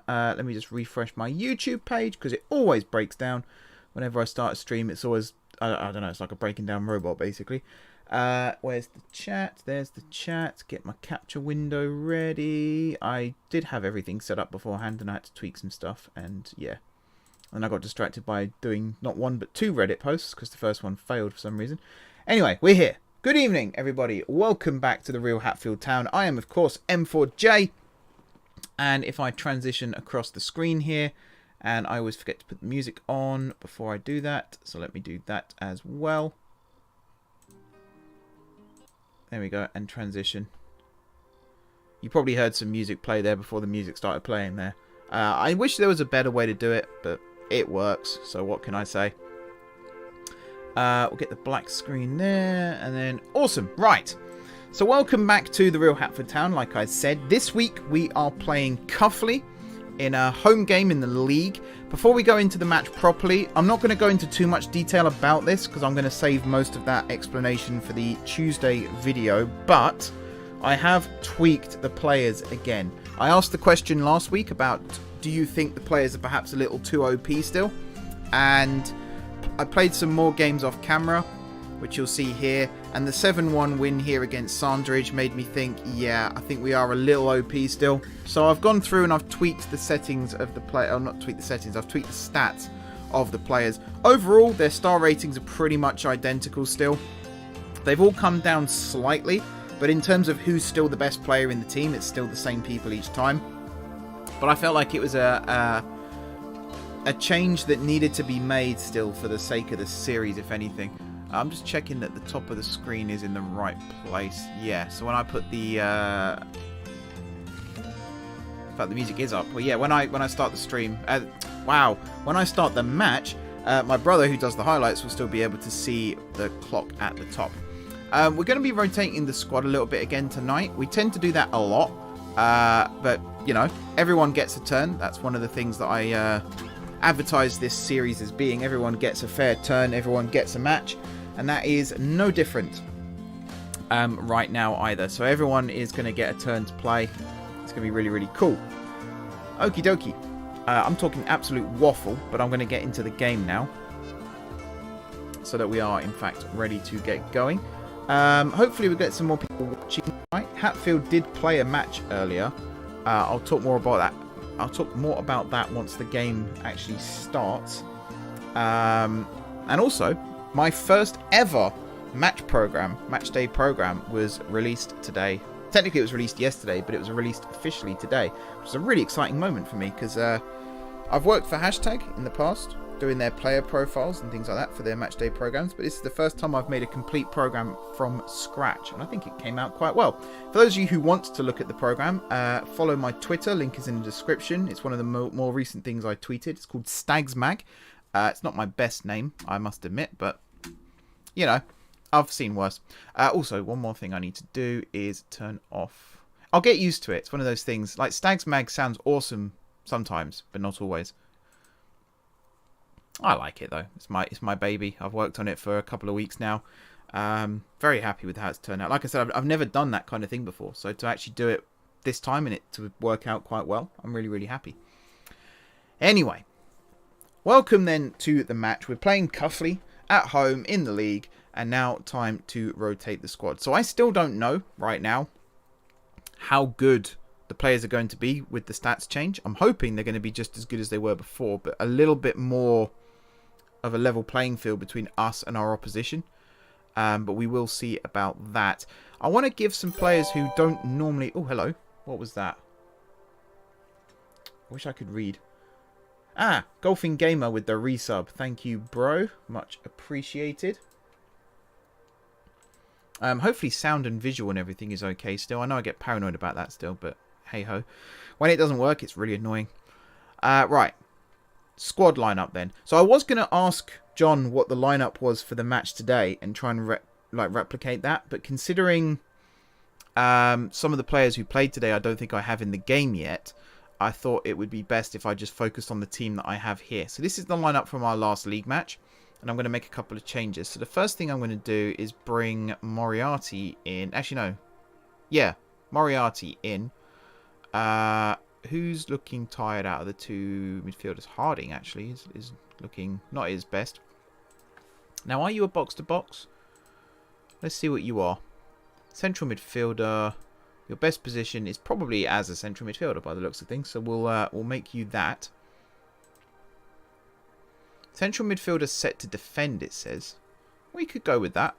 Let me just refresh my YouTube page because it always breaks down whenever I start a stream. It's always, I don't know, it's like a breaking down robot basically. Where's the chat? There's the chat. Get my capture window ready. I did have everything set up beforehand and I had to tweak some stuff, and yeah. And I got distracted by doing not one but two Reddit posts because the first one failed for some reason. Anyway, we're here. Good evening, everybody. Welcome back to the Real Hatfield Town. I am, of course, M4J. And if I transition across the screen here, and I always forget to put the music on before I do that, so let me do that as well. There we go, and transition. You probably heard some music play there before the music started playing there. I wish there was a better way to do it, but it works, so what can I say? We'll get the black screen there, and then awesome. Right, so welcome back to the Real Hatfield Town. Like I said, this week we are playing Cuffley in a home game in the league. Before we go into the match properly, I'm not going to go into too much detail about this because I'm going to save most of that explanation for the Tuesday video, but I have tweaked the players again. I asked the question last week about, do you think the players are perhaps a little too OP still? And I played some more games off camera, which you'll see here, and the 7-1 win here against Sandridge made me think, yeah, I think we are a little OP still. So I've gone through and I've tweaked the settings of the player, oh, not tweaked the settings, I've tweaked the stats of the players. Overall, their star ratings are pretty much identical still. They've all come down slightly, but in terms of who's still the best player in the team, it's still the same people each time. But I felt like it was a change that needed to be made still for the sake of the series, if anything. I'm just checking that the top of the screen is in the right place. Yeah, so when I put the... in fact, the music is up. Well, yeah, when I start the stream... wow, when I start the match, my brother, who does the highlights, will still be able to see the clock at the top. We're going to be rotating the squad a little bit again tonight. We tend to do that a lot. But, you know, everyone gets a turn. That's one of the things that I advertise this series as being. Everyone gets a fair turn. Everyone gets a match. And that is no different right now either. So everyone is going to get a turn to play. It's going to be really, really cool. Okie dokie. I'm talking absolute waffle, but I'm going to get into the game now. So that we are, in fact, ready to get going. Hopefully we'll get some more people watching tonight. Hatfield did play a match earlier. I'll talk more about that. I'll talk more about that once the game actually starts. And also, my first ever match day program, was released today. Technically it was released yesterday, but it was released officially today, which is a really exciting moment for me because I've worked for Hashtag in the past, doing their player profiles and things like that for their match day programs, but this is the first time I've made a complete program from scratch, and I think it came out quite well. For those of you who want to look at the program, follow my Twitter, link is in the description. It's one of the more recent things I tweeted. It's called Stags Mag. It's not my best name, I must admit, but, you know, I've seen worse. Also, one more thing I need to do is turn off... I'll get used to it. It's one of those things. Like, Stags Mag sounds awesome sometimes, but not always. I like it, though. It's my baby. I've worked on it for a couple of weeks now. Very happy with how it's turned out. Like I said, I've never done that kind of thing before, so to actually do it this time and it to work out quite well, I'm really, really happy. Anyway... welcome then to the match. We're playing Cuffley at home in the league, and now time to rotate the squad. So I still don't know right now how good the players are going to be with the stats change. I'm hoping they're going to be just as good as they were before, but a little bit more of a level playing field between us and our opposition. But we will see about that. I want to give some players who don't normally... oh, hello. What was that? I wish I could read. Ah, Golfing Gamer with the resub. Thank you, bro. Much appreciated. Hopefully sound and visual and everything is okay still. I know I get paranoid about that still, but hey-ho. When it doesn't work, it's really annoying. Right. Squad lineup then. So I was going to ask John what the lineup was for the match today and try and replicate that. But considering some of the players who played today I don't think I have in the game yet, I thought it would be best if I just focused on the team that I have here. So this is the lineup from our last league match, and I'm going to make a couple of changes. So the first thing I'm going to do is bring Moriarty in. Actually, no. Yeah, Moriarty in. who's looking tired out of the two midfielders? Harding, actually, is looking not his best. Now, are you a box-to-box? Let's see what you are. Central midfielder. Your best position is probably as a central midfielder by the looks of things. So we'll make you that. Central midfielder set to defend, it says. We could go with that.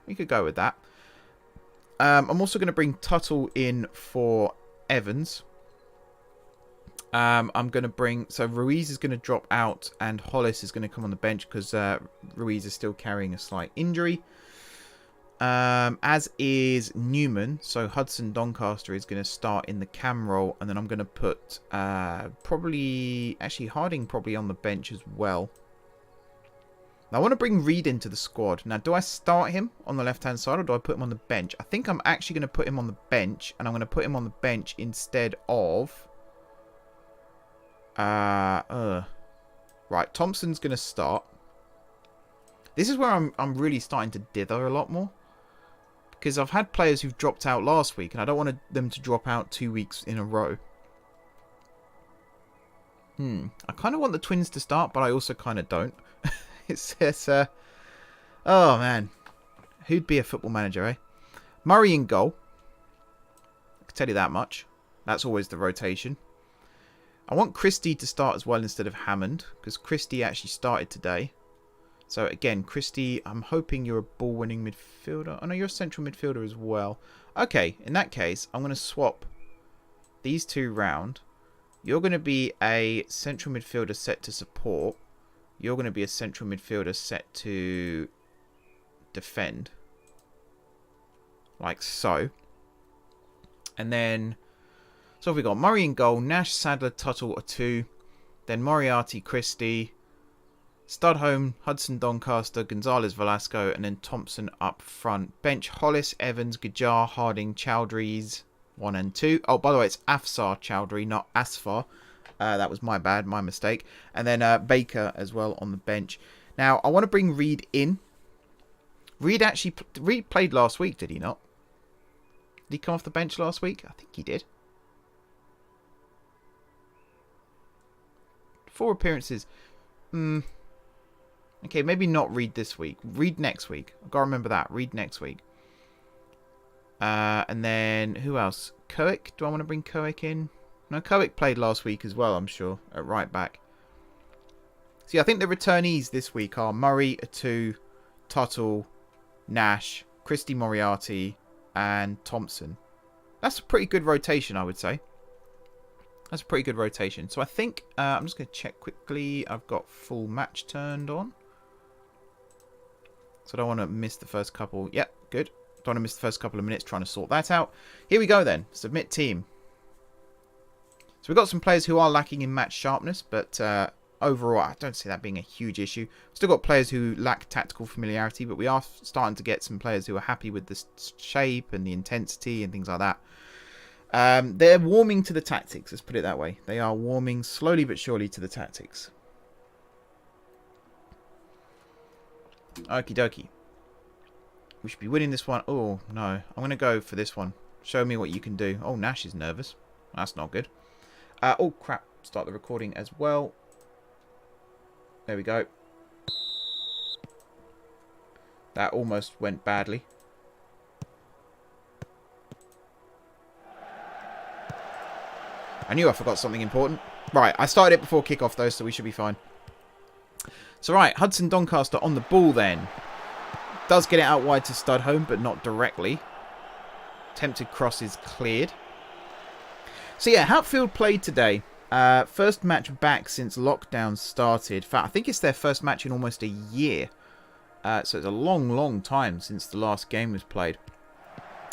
We could go with that. I'm also going to bring Tuttle in for Evans. I'm going to bring... So Ruiz is going to drop out and Hollis is going to come on the bench because Ruiz is still carrying a slight injury. As is Newman. So Hudson Doncaster is going to start in the cam role. And then I'm going to put probably... Actually, Harding probably on the bench as well. Now, I want to bring Reed into the squad. Now, do I start him on the left-hand side or do I put him on the bench? I think I'm actually going to put him on the bench. And I'm going to put him on the bench instead of... Right, Thompson's going to start. This is where I'm really starting to dither a lot more. Because I've had players who've dropped out last week and I don't want them to drop out 2 weeks in a row. I kind of want the Twins to start, but I also kind of don't. It says, oh man, who'd be a football manager, eh? Murray in goal. I can tell you that much. That's always the rotation. I want Christie to start as well instead of Hammond, because Christie actually started today. So again, Christie, I'm hoping you're a ball-winning midfielder. Oh no, you're a central midfielder as well. Okay, in that case, I'm going to swap these two round. You're going to be a central midfielder set to support. You're going to be a central midfielder set to defend. Like so. And then... So we've got Murray in goal, Nash, Sadler, Tuttle are 2. Then Moriarty, Christie, Studholme, Hudson Doncaster, Gonzalez, Velasco, and then Thompson up front. Bench, Hollis, Evans, Gajar, Harding, Chowdhury's 1 and 2. Oh, by the way, it's Afsar Chowdhury, not Asfar. That was my bad, my mistake. And then Baker as well on the bench. Now, I want to bring Reed in. Reed played last week, did he not? Did he come off the bench last week? I think he did. 4 appearances. Okay, maybe not Reed this week. Reed next week. I've got to remember that. Reed next week. And then, who else? Koick? Do I want to bring Koick in? No, Koick played last week as well, I'm sure, at right back. See, I think the returnees this week are Murray, Atu, Tuttle, Nash, Christie Moriarty, and Thompson. That's a pretty good rotation, I would say. That's a pretty good rotation. So I think, I'm just going to check quickly. I've got full match turned on. So I don't want to miss the first couple. Yep, good. Don't want to miss the first couple of minutes trying to sort that out. Here we go then. Submit team. So we've got some players who are lacking in match sharpness, but overall, I don't see that being a huge issue. Still got players who lack tactical familiarity, but we are starting to get some players who are happy with the shape and the intensity and things like that. They're warming to the tactics, let's put it that way. They are warming slowly but surely to the tactics. Okie dokie. We should be winning this one. Oh, no. I'm going to go for this one. Show me what you can do. Oh, Nash is nervous. That's not good. Oh, crap. Start the recording as well. There we go. That almost went badly. I knew I forgot something important. Right, I started it before kickoff though, so we should be fine. So right, Hudson Doncaster on the ball then. Does get it out wide to Studholme, but not directly. Attempted cross is cleared. So yeah, Hatfield played today. First match back since lockdown started. In fact, I think it's their first match in almost a year. So it's a long, long time since the last game was played.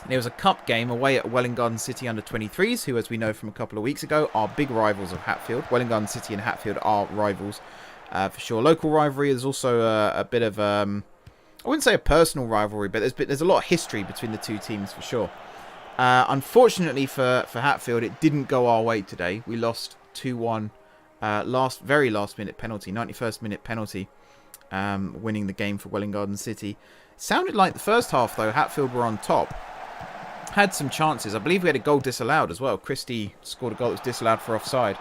There was a cup game away at Welwyn Garden City under-23s, who, as we know from a couple of weeks ago, are big rivals of Hatfield. Welwyn Garden City and Hatfield are rivals for sure. Local rivalry. There's also a bit of, I wouldn't say a personal rivalry, but there's a lot of history between the two teams for sure. Unfortunately for Hatfield, it didn't go our way today. We lost 2-1, very last minute penalty, 91st minute penalty, winning the game for Welwyn Garden City. Sounded like the first half though, Hatfield were on top. had some chances. I believe we had a goal disallowed as well. Christie scored a goal that was disallowed for offside.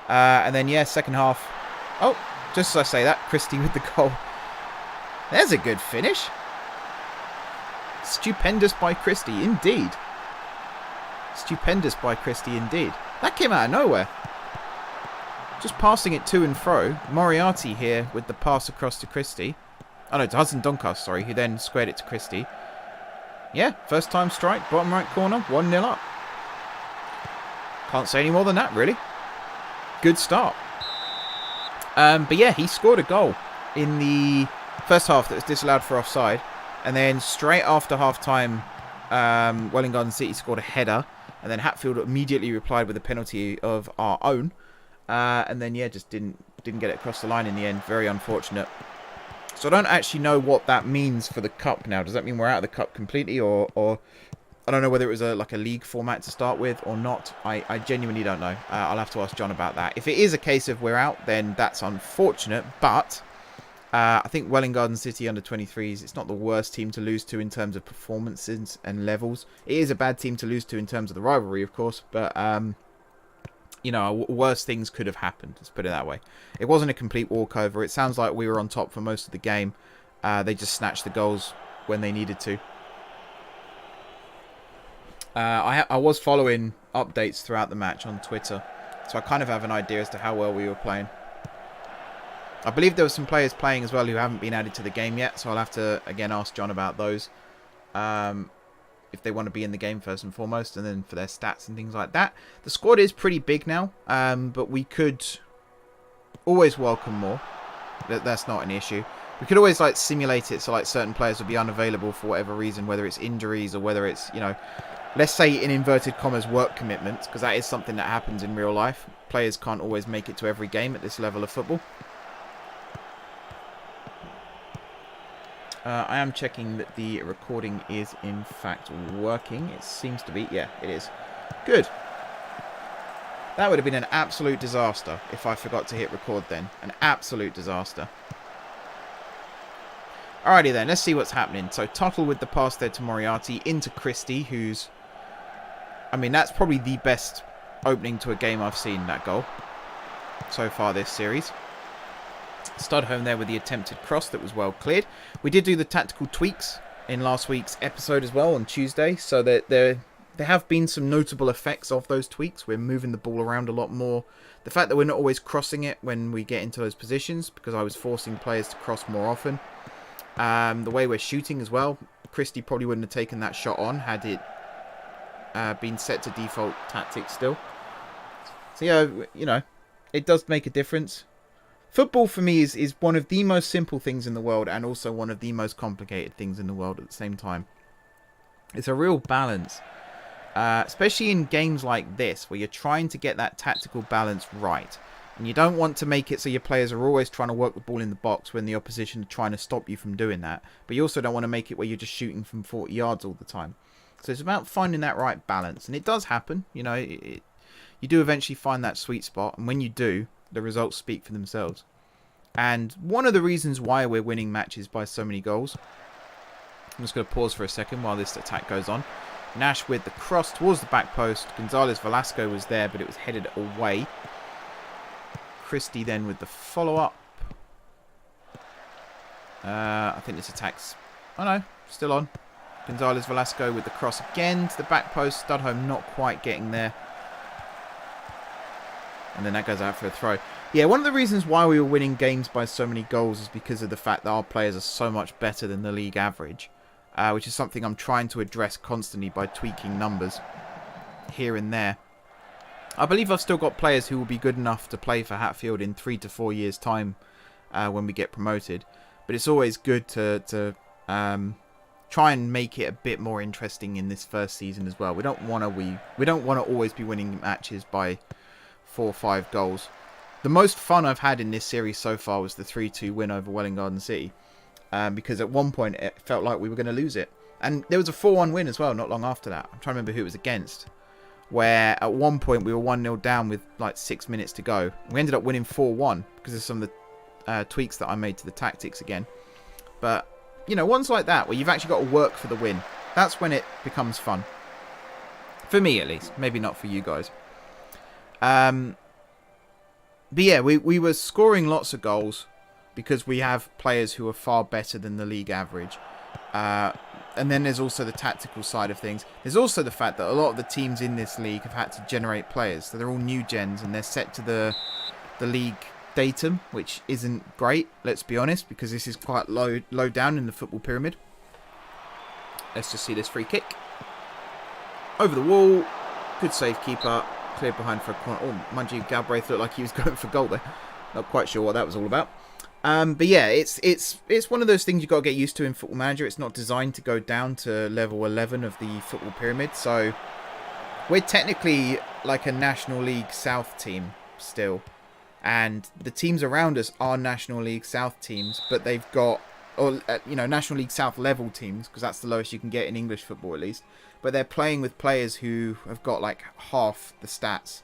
And then, yeah, second half. Oh, just as I say that, Christie with the goal. There's a good finish. Stupendous by Christie, indeed. Stupendous by Christie, indeed. That came out of nowhere. Just passing it to and fro. Moriarty here with the pass across to Christie. Oh no, to Hudson Doncaster, sorry, who then squared it to Christie. Yeah, first time strike, bottom right corner, 1-0 up. Can't say any more than that, really. Good start. But yeah, he scored a goal in the first half that was disallowed for offside. And then straight after half-time, Welwyn Garden City scored a header. And then Hatfield immediately replied with a penalty of our own. And then, yeah, just didn't get it across the line in the end. Very unfortunate. So I don't actually know what that means for the cup now. Does that mean we're out of the cup completely? Or I don't know whether it was like a league format to start with or not. I genuinely don't know. I'll have to ask John about that. If it is a case of we're out, then that's unfortunate. But I think Welwyn Garden City under 23s, it's not the worst team to lose to in terms of performances and levels. It is a bad team to lose to in terms of the rivalry, of course. But you know, worse things could have happened. Let's put it that way. It wasn't a complete walkover. It sounds like we were on top for most of the game. They just snatched the goals when they needed to. I was following updates throughout the match on Twitter, so I kind of have an idea as to how well we were playing. I believe there were some players playing as well who haven't been added to the game yet, so I'll have to, again, ask John about those. If they want to be in the game first and foremost, and then for their stats and things like that. The squad is pretty big now, but we could always welcome more. That's not an issue. We could always like simulate it so like certain players would be unavailable for whatever reason, whether it's injuries or whether it's, you know, let's say in inverted commas work commitments, because that is something that happens in real life. Players can't always make it to every game at this level of football. I am checking that the recording is in fact working. It seems to be. Yeah, it is. Good. That would have been an absolute disaster if I forgot to hit record then. An absolute disaster. Alrighty then, let's see what's happening. So Tuttle with the pass there to Moriarty into Christie, who's... I mean, that's probably the best opening to a game I've seen, that goal, so far this series. Studholm there with the attempted cross that was well cleared. We did do the tactical tweaks in last week's episode as well on Tuesday, so that there have been some notable effects of those tweaks. We're moving the ball around a lot more. The fact that we're not always crossing it when we get into those positions, because I was forcing players to cross more often. The way we're shooting as well. Christie probably wouldn't have taken that shot on had it been set to default tactics still. So yeah, you know, it does make a difference. Football for me is one of the most simple things in the world and also one of the most complicated things in the world at the same time. It's a real balance, especially in games like this where you're trying to get that tactical balance right. And you don't want to make it so your players are always trying to work the ball in the box when the opposition are trying to stop you from doing that. But you also don't want to make it where you're just shooting from 40 yards all the time. So it's about finding that right balance. And it does happen. You know, you do eventually find that sweet spot. And when you do, the results speak for themselves. And one of the reasons why we're winning matches by so many goals. I'm just going to pause for a second while this attack goes on. Nash with the cross towards the back post. Gonzalez Velasco was there, but it was headed away. Christie then with the follow-up. I think this attack's... Oh no, still on. Gonzalez Velasco with the cross again to the back post. Studholm not quite getting there. And then that goes out for a throw. Yeah, one of the reasons why we were winning games by so many goals is because of the fact that our players are so much better than the league average. Which is something I'm trying to address constantly by tweaking numbers here and there. I believe I've still got players who will be good enough to play for Hatfield in 3 to 4 years' time when we get promoted. But it's always good to try and make it a bit more interesting in this first season as well. We don't want to always be winning matches by 4 or 5 goals. The most fun I've had in this series so far was the 3-2 win over Welwyn Garden City. Because at one point it felt like we were going to lose it. And there was a 4-1 win as well not long after that. I'm trying to remember who it was against. Where at one point we were 1-0 down with like 6 minutes to go. We ended up winning 4-1 because of some of the tweaks that I made to the tactics again. But, you know, ones like that where you've actually got to work for the win. That's when it becomes fun. For me, at least. Maybe not for you guys. But yeah, we were scoring lots of goals because we have players who are far better than the league average. And then there's also the tactical side of things. There's also the fact that a lot of the teams in this league have had to generate players. So they're all new gens and they're set to the league datum, which isn't great, let's be honest, because this is quite low down in the football pyramid. Let's just see this free kick. Over the wall. Good save, keeper. Cleared behind for a corner. Oh, mind you, Galbraith looked like he was going for goal there. Not quite sure what that was all about. But yeah, it's one of those things you've got to get used to in Football Manager. It's not designed to go down to level 11 of the football pyramid. So we're technically like a National League South team still. And the teams around us are National League South teams, but they've got, or National League South level teams, because that's the lowest you can get in English football at least. But they're playing with players who have got like half the stats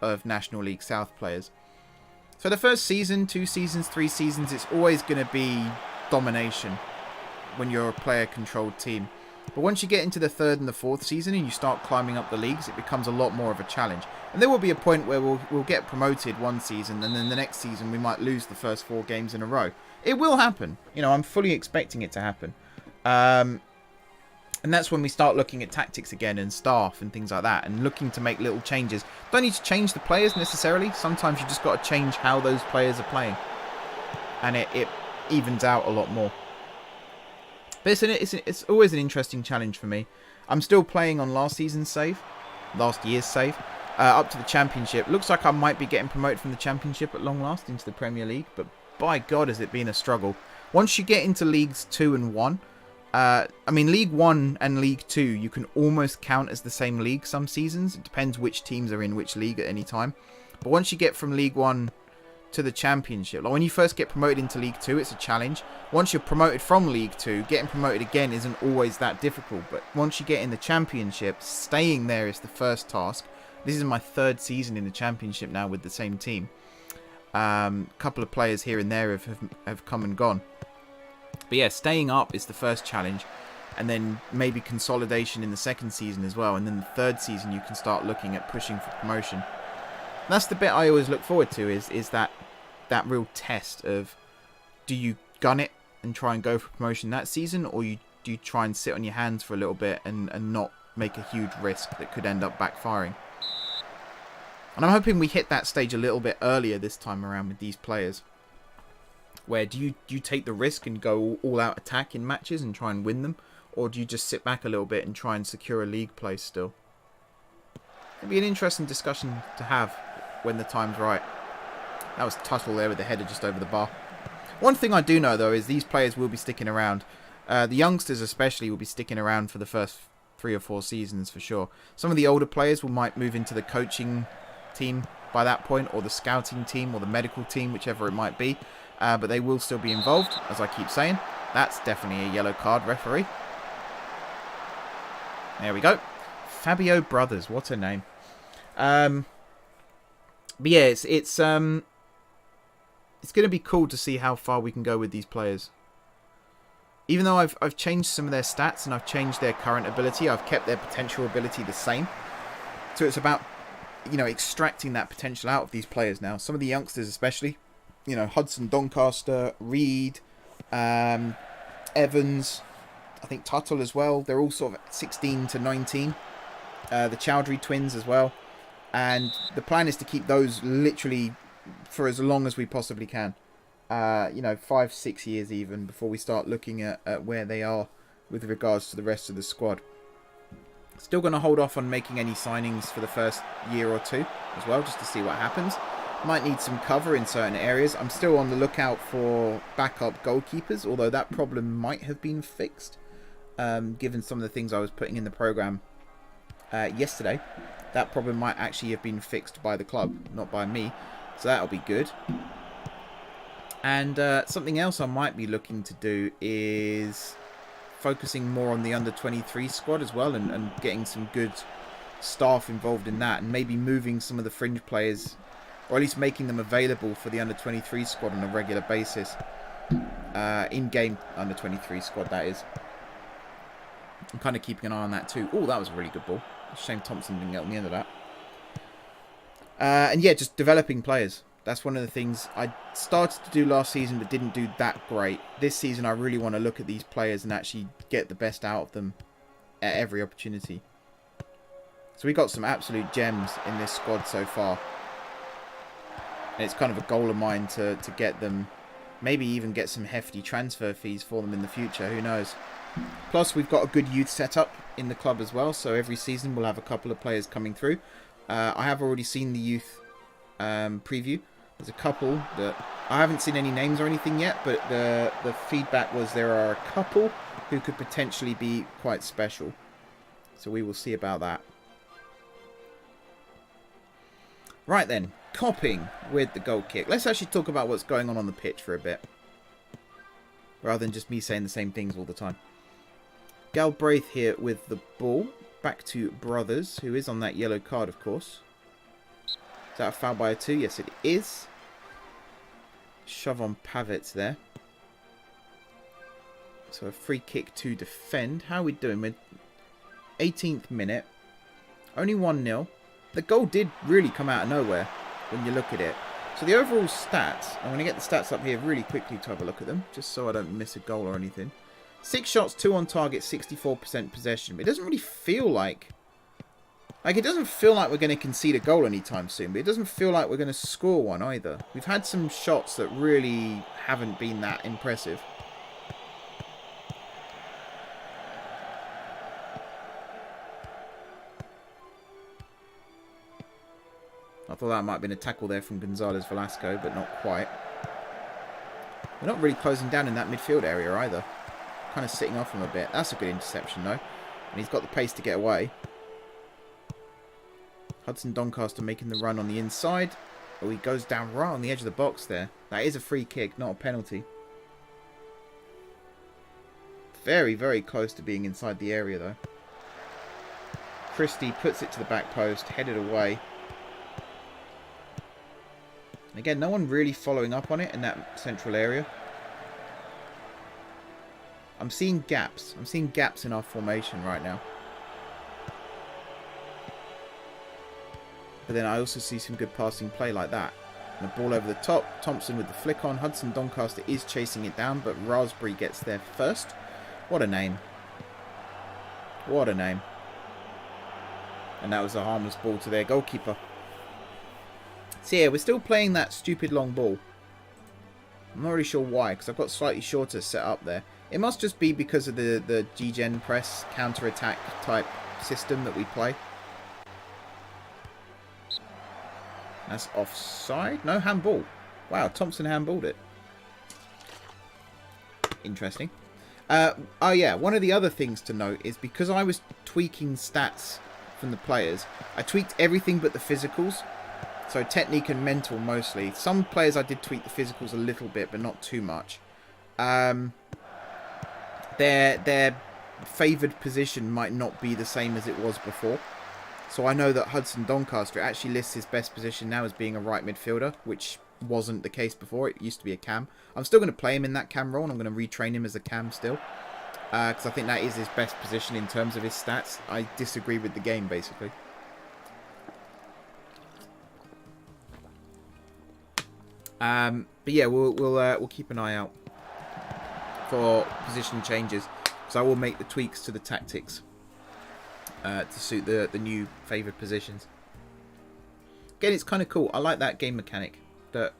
of National League South players. So the first season, 2 seasons, 3 seasons, it's always going to be domination when you're a player-controlled team. But once you get into the 3rd and the 4th season and you start climbing up the leagues, it becomes a lot more of a challenge. And there will be a point where we'll get promoted one season, and then the next season we might lose the first 4 games in a row. It will happen. I'm fully expecting it to happen. And that's when we start looking at tactics again and staff and things like that, and looking to make little changes. Don't need to change the players necessarily. Sometimes you just got to change how those players are playing, and it evens out a lot more. But it's always an interesting challenge for me. I'm still playing on last year's save, up to the Championship. Looks like I might be getting promoted from the Championship at long last into the Premier League, but by God has it been a struggle. Once you get into Leagues 2 and 1, League 1 and League 2, you can almost count as the same league some seasons. It depends which teams are in which league at any time. But once you get from League 1 to the Championship, like when you first get promoted into League 2, it's a challenge. Once you're promoted from League 2, getting promoted again isn't always that difficult. But once you get in the Championship, staying there is the first task. This is my 3rd season in the Championship now with the same team. Couple of players here and there have come and gone. But yeah, staying up is the first challenge, and then maybe consolidation in the 2nd season as well, and then the 3rd season you can start looking at pushing for promotion. And that's the bit I always look forward to, is that real test of, do you gun it and try and go for promotion that season, or do you try and sit on your hands for a little bit and not make a huge risk that could end up backfiring. And I'm hoping we hit that stage a little bit earlier this time around with these players. Where do you take the risk and go all out attack in matches and try and win them? Or do you just sit back a little bit and try and secure a league place still? It'd be an interesting discussion to have when the time's right. That was Tuttle there with the header just over the bar. One thing I do know though is these players will be sticking around. The youngsters especially will be sticking around for the first 3 or 4 seasons for sure. Some of the older players might move into the coaching team by that point, or the scouting team, or the medical team, whichever it might be. But they will still be involved, as I keep saying. That's definitely a yellow card, referee. There we go. Fabio Brothers, what a name. But yeah, it's going to be cool to see how far we can go with these players. Even though I've changed some of their stats and I've changed their current ability, I've kept their potential ability the same. So it's about, extracting that potential out of these players now. Some of the youngsters especially. Hudson Doncaster, Reed, Evans, I think Tuttle as well. They're all sort of 16 to 19. The Chowdhury twins as well. And the plan is to keep those literally for as long as we possibly can. 5-6 years even, before we start looking at where they are with regards to the rest of the squad. Still going to hold off on making any signings for the first year or 2 as well, just to see what happens. Might need some cover in certain areas. I'm still on the lookout for backup goalkeepers, although that problem might have been fixed, given some of the things I was putting in the program yesterday. That problem might actually have been fixed by the club, not by me, so that'll be good. And something else I might be looking to do is focusing more on the under-23 squad as well, and getting some good staff involved in that, and maybe moving some of the fringe players, or at least making them available for the under-23 squad on a regular basis. In-game under-23 squad, that is. I'm kind of keeping an eye on that too. Oh, that was a really good ball. Shame Thompson didn't get on the end of that. And yeah, just developing players. That's one of the things I started to do last season but didn't do that great. This season I really want to look at these players and actually get the best out of them at every opportunity. So we got some absolute gems in this squad so far. And it's kind of a goal of mine to get them, maybe even get some hefty transfer fees for them in the future, who knows. Plus we've got a good youth setup in the club as well, so every season we'll have a couple of players coming through. I have already seen the youth preview. There's a couple that I haven't seen any names or anything yet, but the feedback was there are a couple who could potentially be quite special. So we will see about that. Right then, copying with the goal kick. Let's actually talk about what's going on the pitch for a bit, rather than just me saying the same things all the time. Galbraith here with the ball. Back to Brothers, who is on that yellow card, of course. Is that a foul by a 2? Yes, it is. Shove on Pavets there. So a free kick to defend. How are we doing? We're 18th minute. Only 1-0. The goal did really come out of nowhere when you look at it. So the overall stats, I'm going to get the stats up here really quickly to have a look at them, just so I don't miss a goal or anything. 6 shots, 2 on target, 64% possession. It doesn't really feel like... it doesn't feel like we're going to concede a goal anytime soon, but it doesn't feel like we're going to score one either. We've had some shots that really haven't been that impressive. I thought that might have been a tackle there from Gonzalez Velasco, but not quite. We're not really closing down in that midfield area either. Kind of sitting off him a bit. That's a good interception though. And he's got the pace to get away. Hudson Doncaster making the run on the inside. Oh, he goes down right on the edge of the box there. That is a free kick, not a penalty. Very, very close to being inside the area though. Christie puts it to the back post, headed away. Again, no one really following up on it in that central area. I'm seeing gaps. I'm seeing gaps in our formation right now. But then I also see some good passing play like that. And the ball over the top. Thompson with the flick on. Hudson Doncaster is chasing it down, but Raspberry gets there first. What a name. What a name. And that was a harmless ball to their goalkeeper. So yeah, we're still playing that stupid long ball. I'm not really sure why, because I've got slightly shorter set up there. It must just be because of the G-Gen press counter-attack type system that we play. That's offside? No, handball. Wow, Thompson handballed it. Interesting. Oh yeah, one of the other things to note is because I was tweaking stats from the players, I tweaked everything but the physicals. So technique and mental mostly. Some players I did tweak the physicals a little bit, but not too much. Their favoured position might not be the same as it was before. So I know that Hudson Doncaster actually lists his best position now as being a right midfielder, which wasn't the case before. It used to be a cam. I'm still going to play him in that cam role, and I'm going to retrain him as a cam still. Because I think that is his best position in terms of his stats. I disagree with the game, basically. But yeah, we'll keep an eye out for position changes, because I will make the tweaks to the tactics to suit the new favoured positions. Again, it's kind of cool. I like that game mechanic. That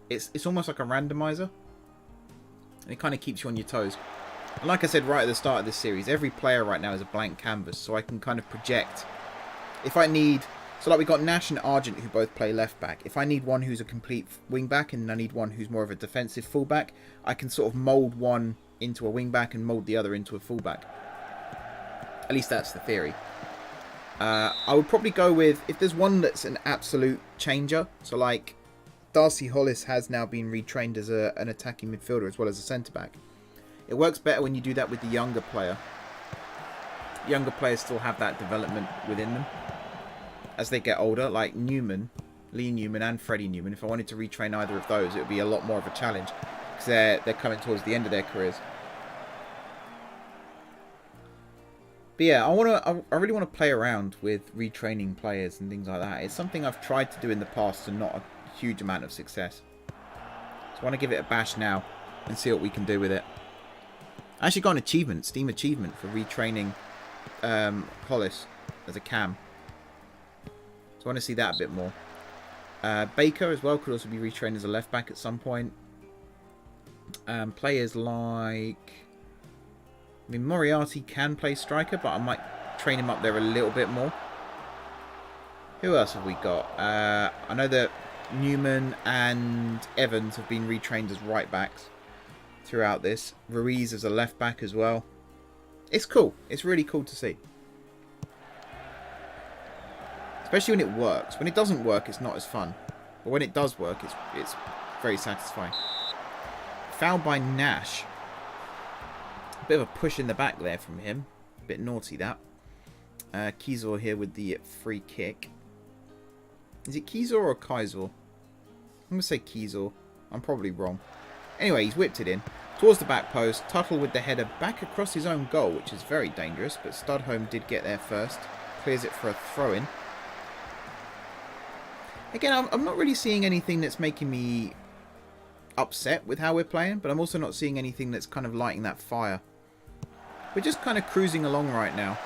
it's almost like a randomizer, and it kind of keeps you on your toes. And like I said right at the start of this series, every player right now is a blank canvas, so I can kind of project if I need. So like we got Nash and Argent who both play left back. If I need one who's a complete wing back and I need one who's more of a defensive fullback, I can sort of mould one into a wing back and mould the other into a fullback. At least that's the theory. I would probably go with, if there's one that's an absolute changer, so like Darcy Hollis has now been retrained as an attacking midfielder as well as a centre back. It works better when you do that with the younger player. Younger players still have that development within them as they get older, like Newman, Lee Newman and Freddie Newman. If I wanted to retrain either of those, it would be a lot more of a challenge, because they're coming towards the end of their careers. But yeah, I really want to play around with retraining players and things like that. It's something I've tried to do in the past and not a huge amount of success. So I want to give it a bash now and see what we can do with it. I actually got an achievement, Steam achievement, for retraining Hollis as a cam. So I want to see that a bit more. Baker as well could also be retrained as a left back at some point. Players like... I mean, Moriarty can play striker, but I might train him up there a little bit more. Who else have we got? I know that Newman and Evans have been retrained as right backs throughout this. Ruiz as a left back as well. It's cool. It's really cool to see. Especially when it works. When it doesn't work, it's not as fun. But when it does work, it's very satisfying. Foul by Nash. Bit of a push in the back there from him. Bit naughty, that. Kizor here with the free kick. Is it Kizor or Kaiser? I'm going to say Kizor. I'm probably wrong. Anyway, he's whipped it in. Towards the back post. Tuttle with the header back across his own goal, which is very dangerous. But Studholme did get there first. Clears it for a throw-in. Again, I'm not really seeing anything that's making me upset with how we're playing. But I'm also not seeing anything that's kind of lighting that fire. We're just kind of cruising along right now.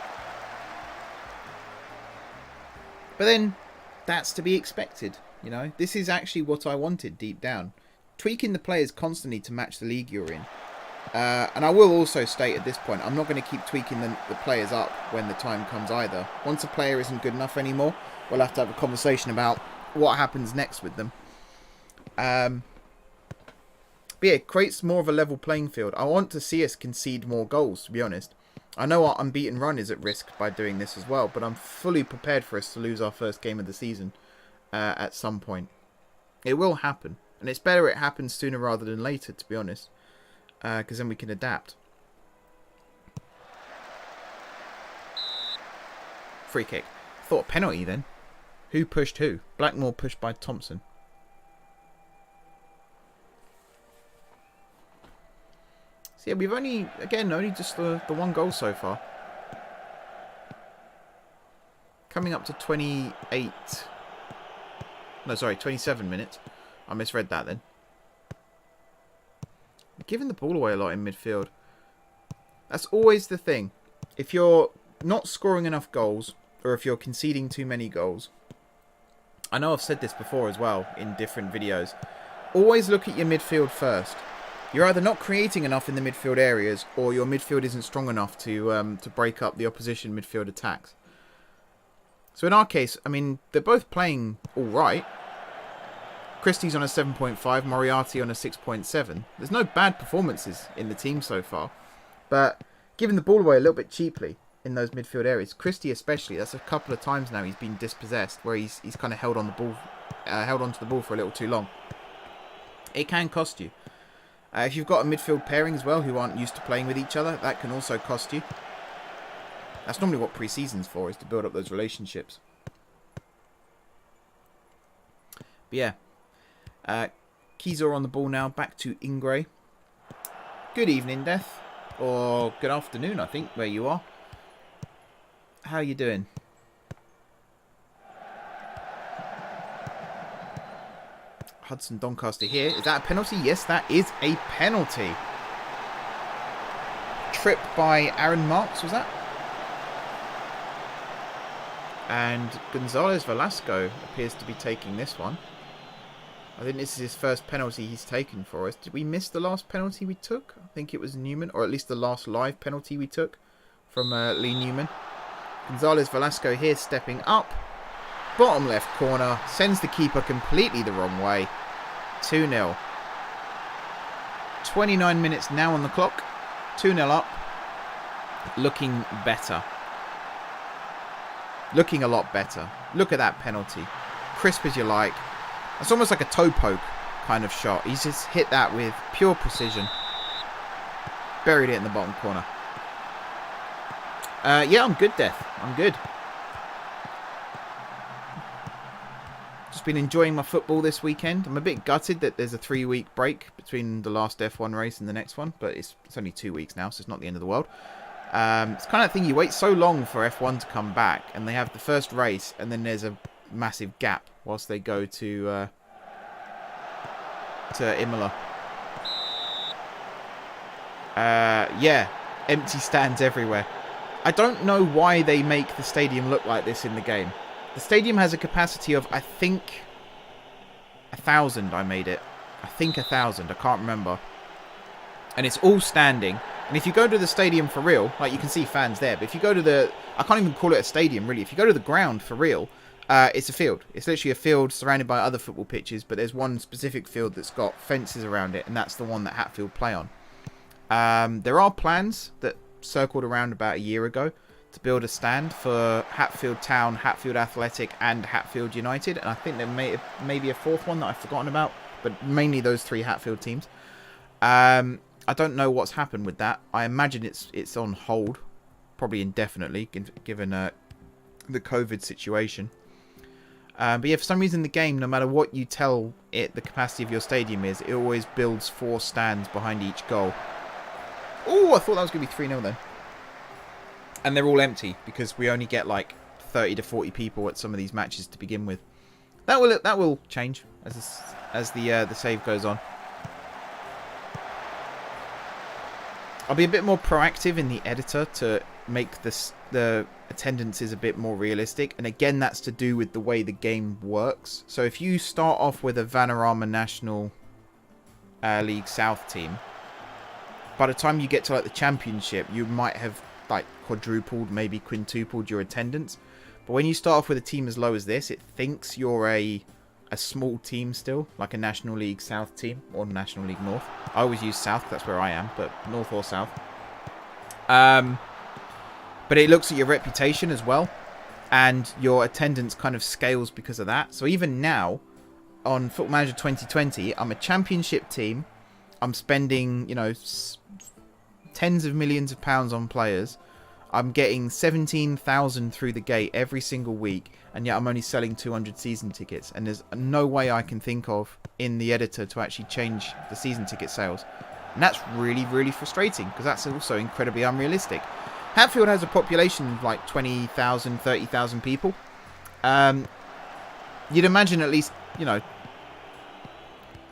But then, that's to be expected, you know. This is actually what I wanted deep down. Tweaking the players constantly to match the league you're in. And I will also state at this point, I'm not going to keep tweaking the players up when the time comes either. Once a player isn't good enough anymore, we'll have to have a conversation about what happens next with them. But yeah, it creates more of a level playing field. I want to see us concede more goals, to be honest. I know our unbeaten run is at risk by doing this as well, but I'm fully prepared for us to lose our first game of the season at some point. It will happen, and it's better it happens sooner rather than later, to be honest, because then we can adapt. Free kick. Thought penalty then. Who pushed who? Blackmore pushed by Thompson. So yeah, we've only just the one goal so far. Coming up to 27 minutes. I misread that then. Giving the ball away a lot in midfield. That's always the thing. If you're not scoring enough goals, or if you're conceding too many goals. I know I've said this before as well in different videos. Always look at your midfield first. You're either not creating enough in the midfield areas, or your midfield isn't strong enough to break up the opposition midfield attacks. So in our case, I mean, they're both playing all right. Christie's on a 7.5, Moriarty on a 6.7. There's no bad performances in the team so far, but giving the ball away a little bit cheaply in those midfield areas. Christie especially, that's a couple of times now he's been dispossessed, where he's kind of held onto the ball for a little too long. It can cost you. If you've got a midfield pairing as well who aren't used to playing with each other, that can also cost you. That's normally what pre-season's for, is to build up those relationships. But yeah. Kizor on the ball now, back to Ingray. Good evening, Death. Or good afternoon, I think, where you are. How are you doing? Hudson Doncaster here. Is that a penalty? Yes, that is a penalty. Trip by Aaron Marks, was that? And Gonzalez Velasco appears to be taking this one. I think this is his first penalty he's taken for us. Did we miss the last penalty we took? I think it was Newman, or at least the last live penalty we took from Lee Newman. Gonzalez Velasco here stepping up. Bottom left corner. Sends the keeper completely the wrong way. 2-0. 29 minutes now on the clock. 2-0 up. Looking better. Looking a lot better. Look at that penalty. Crisp as you like. It's almost like a toe poke kind of shot. He's just hit that with pure precision. Buried it in the bottom corner. Yeah, I'm good, Death. I'm good. Just been enjoying my football this weekend. I'm a bit gutted that there's a 3-week break between the last F1 race and the next one, but it's only 2 weeks now, so it's not the end of the world. It's kind of thing, you wait so long for F1 to come back, and they have the first race, and then there's a massive gap whilst they go to Imola. Yeah, empty stands everywhere. I don't know why they make the stadium look like this in the game. The stadium has a capacity of, I think, 1,000 I made it. I think 1,000, I can't remember. And it's all standing. And if you go to the stadium for real, like you can see fans there, but if you go to the, I can't even call it a stadium really. If you go to the ground for real, it's a field. It's literally a field surrounded by other football pitches, but there's one specific field that's got fences around it, and that's the one that Hatfield play on. There are plans that circled around about a year ago to build a stand for Hatfield Town, Hatfield Athletic, and Hatfield United, and I think there may be a fourth one that I've forgotten about, but mainly those three Hatfield teams. I don't know what's happened with that. I imagine it's on hold, probably indefinitely, given the COVID situation. But yeah, for some reason the game, no matter what you tell it the capacity of your stadium is, it always builds 4 stands behind each goal. Oh, I thought that was going to be 3-0 then. And they're all empty because we only get like 30 to 40 people at some of these matches to begin with. That will change as the save goes on. I'll be a bit more proactive in the editor to make the attendances a bit more realistic. And again, that's to do with the way the game works. So if you start off with a Vanarama National League South team, by the time you get to like the championship, you might have like quadrupled, maybe quintupled your attendance. But when you start off with a team as low as this, it thinks you're a small team still, like a National League South team or National League North. I always use South, that's where I am, but North or South. But it looks at your reputation as well, and your attendance kind of scales because of that. So even now, on Football Manager 2020, I'm a championship team. I'm spending, you know, tens of millions of pounds on players. I'm getting 17,000 through the gate every single week, and yet I'm only selling 200 season tickets. And there's no way I can think of in the editor to actually change the season ticket sales. And that's really, really frustrating, because that's also incredibly unrealistic. Hatfield has a population of like 20,000, 30,000 people. You'd imagine at least, you know,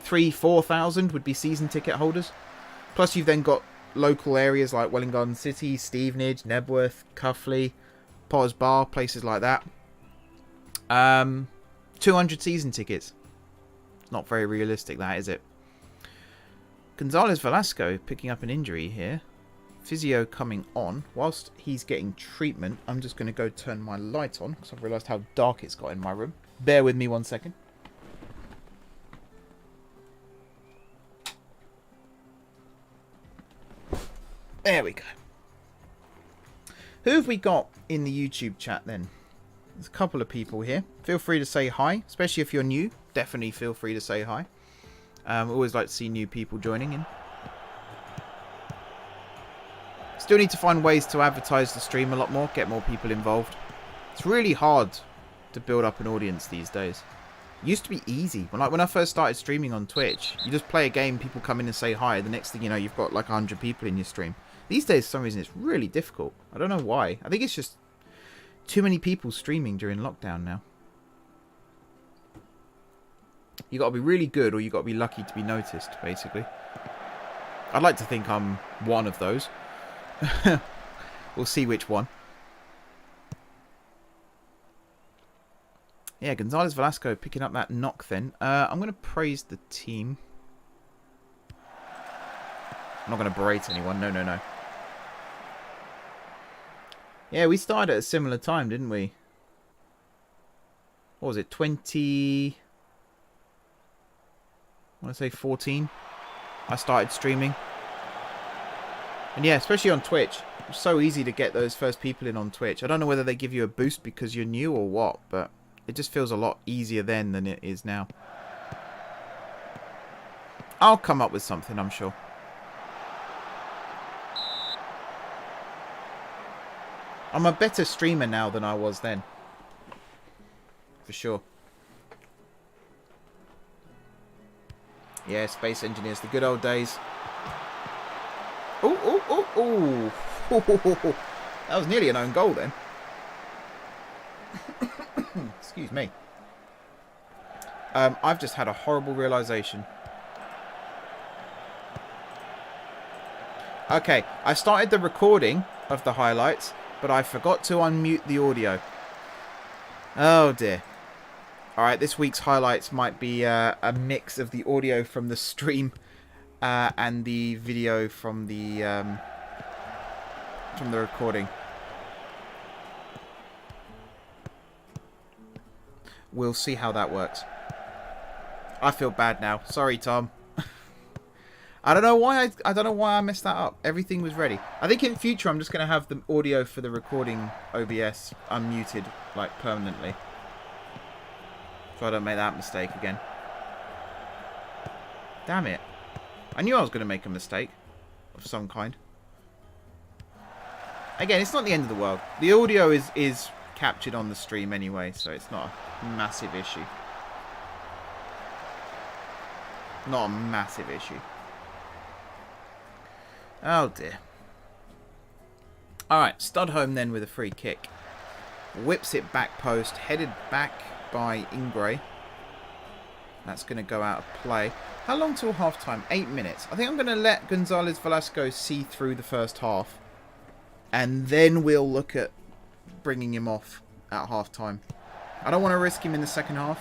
3,000-4,000 would be season ticket holders. Plus you've then got local areas like Welwyn Garden City, Stevenage, Nebworth, Cuffley, Potters Bar, places like that. 200 season tickets. It's not very realistic, that, is it? Gonzalez Velasco picking up an injury here. Physio coming on. Whilst he's getting treatment, I'm just going to go turn my light on because I've realised how dark it's got in my room. Bear with me 1 second. There we go. Who have we got in the YouTube chat then? There's a couple of people here. Feel free to say hi, especially if you're new. Definitely feel free to say hi. Always like to see new people joining in. Still need to find ways to advertise the stream a lot more, get more people involved. It's really hard to build up an audience these days. It used to be easy. When I first started streaming on Twitch, you just play a game, people come in and say hi. The next thing you know, you've got like 100 people in your stream. These days, for some reason, it's really difficult. I don't know why. I think it's just too many people streaming during lockdown now. You got to be really good, or you got to be lucky to be noticed, basically. I'd like to think I'm one of those. We'll see which one. Yeah, Gonzalez Velasco picking up that knock then. I'm going to praise the team. I'm not going to berate anyone. No, no, no. Yeah, we started at a similar time, didn't we? What was it? 20... I want to say 14. I started streaming. And yeah, especially on Twitch. It's so easy to get those first people in on Twitch. I don't know whether they give you a boost because you're new or what, but it just feels a lot easier then than it is now. I'll come up with something, I'm sure. I'm a better streamer now than I was then. For sure. Yeah, Space Engineers, the good old days. Oh, oh, oh, oh. That was nearly an own goal then. Excuse me. I've just had a horrible realization. Okay, I started the recording of the highlights, but I forgot to unmute the audio. Oh dear. Alright, this week's highlights might be a mix of the audio from the stream and the video from the recording. We'll see how that works. I feel bad now. Sorry, Tom. I don't know why I messed that up. Everything was ready. I think in future I'm just going to have the audio for the recording OBS unmuted, like, permanently. So I don't make that mistake again. Damn it. I knew I was going to make a mistake of some kind. Again, it's not the end of the world. The audio is captured on the stream anyway, so it's not a massive issue. Not a massive issue. Oh dear. Alright, Studholm then with a free kick. Whips it back post, headed back by Ingray. That's going to go out of play. How long till half time? 8 minutes. I think I'm going to let Gonzalez Velasco see through the first half. And then we'll look at bringing him off at half time. I don't want to risk him in the second half.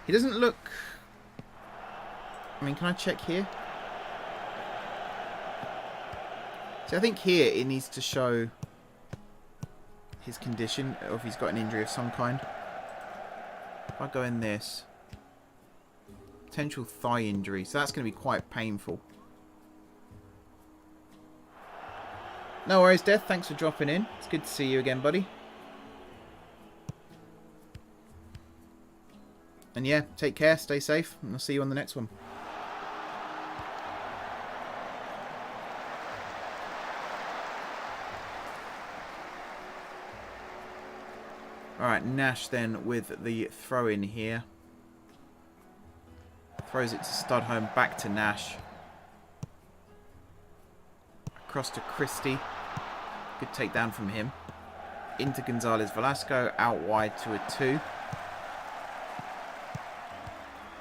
He doesn't look... I mean, can I check here? See, I think here it needs to show his condition, or if he's got an injury of some kind. If I go in this, potential thigh injury, so that's going to be quite painful. No worries, Death. Thanks for dropping in. It's good to see you again, buddy. And yeah, take care, stay safe, and I'll see you on the next one. Alright, Nash then with the throw in here. Throws it to Studholm, back to Nash. Across to Christie. Good takedown from him. Into Gonzalez Velasco, out wide to a 2.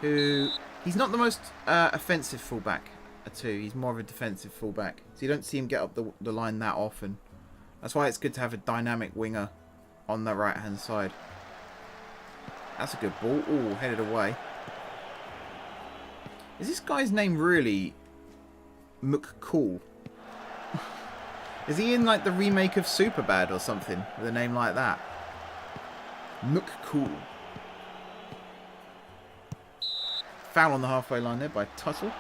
Who, he's not the most offensive fullback, a 2. He's more of a defensive fullback. So you don't see him get up the line that often. That's why it's good to have a dynamic winger on the right hand side. That's a good ball. Ooh, headed away. Is this guy's name really McCool? Is he in like the remake of Superbad or something with a name like that? McCool. Foul on the halfway line there by Tuttle.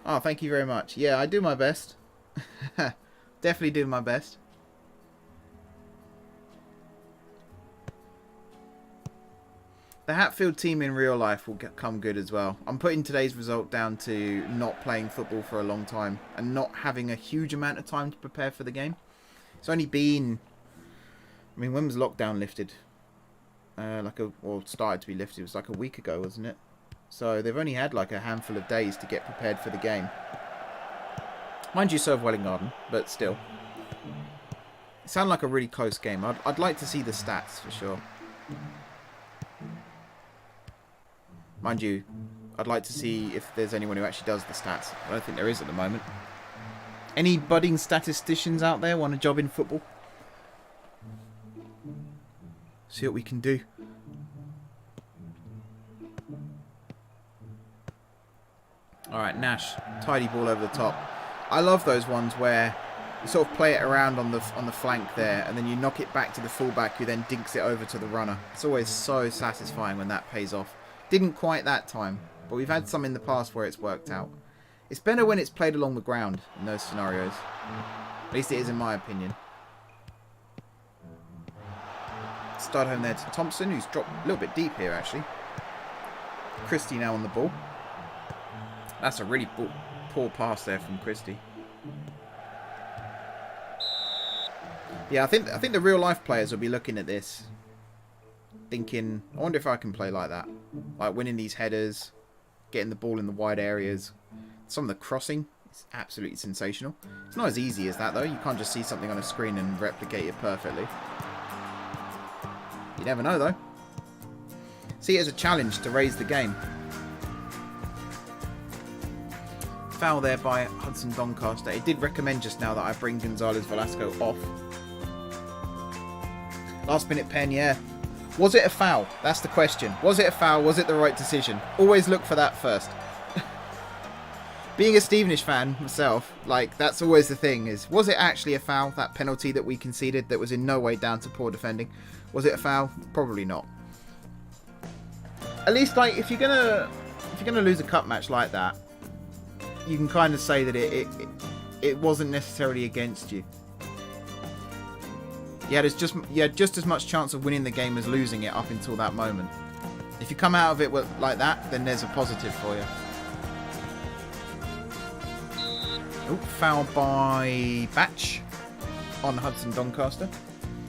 Oh, thank you very much. Yeah, I do my best. Definitely do my best. The Hatfield team in real life will come good as well. I'm putting today's result down to not playing football for a long time and not having a huge amount of time to prepare for the game. It's only been... I mean, when was lockdown lifted? Or started to be lifted. It was like a week ago, wasn't it? So they've only had like a handful of days to get prepared for the game. Mind you, serve well in Garden, but still. It sounded like a really close game. I'd like to see the stats for sure. Mind you, I'd like to see if there's anyone who actually does the stats. I don't think there is at the moment. Any budding statisticians out there want a job in football? See what we can do. Alright, Nash. Tidy ball over the top. I love those ones where you sort of play it around on the flank there, and then you knock it back to the fullback who then dinks it over to the runner. It's always so satisfying when that pays off. Didn't quite that time, but we've had some in the past where it's worked out. It's better when it's played along the ground in those scenarios. At least it is in my opinion. Studholm there to Thompson, who's dropped a little bit deep here actually. Christie now on the ball. That's a really poor pass there from Christie. Yeah, I think the real life players will be looking at this, thinking, I wonder if I can play like that. Like winning these headers, getting the ball in the wide areas. Some of the crossing It's absolutely sensational. It's not as easy as that, though. You can't just see something on a screen and replicate it perfectly. You never know, though. See it as a challenge to raise the game. Foul there by Hudson Doncaster. It did recommend just now that I bring Gonzalez Velasco off. Last minute pen, yeah. Was it a foul? That's the question. Was it a foul? Was it the right decision? Always look for that first. Being a Stevenage fan myself, like, that's always the thing, is, was it actually a foul, that penalty that we conceded that was in no way down to poor defending? Was it a foul? Probably not. At least, like, if you're gonna lose a cup match like that, you can kind of say that it wasn't necessarily against you. You had just as much chance of winning the game as losing it up until that moment. If you come out of it like that, then there's a positive for you. Oh, foul by Batch on Hudson Doncaster.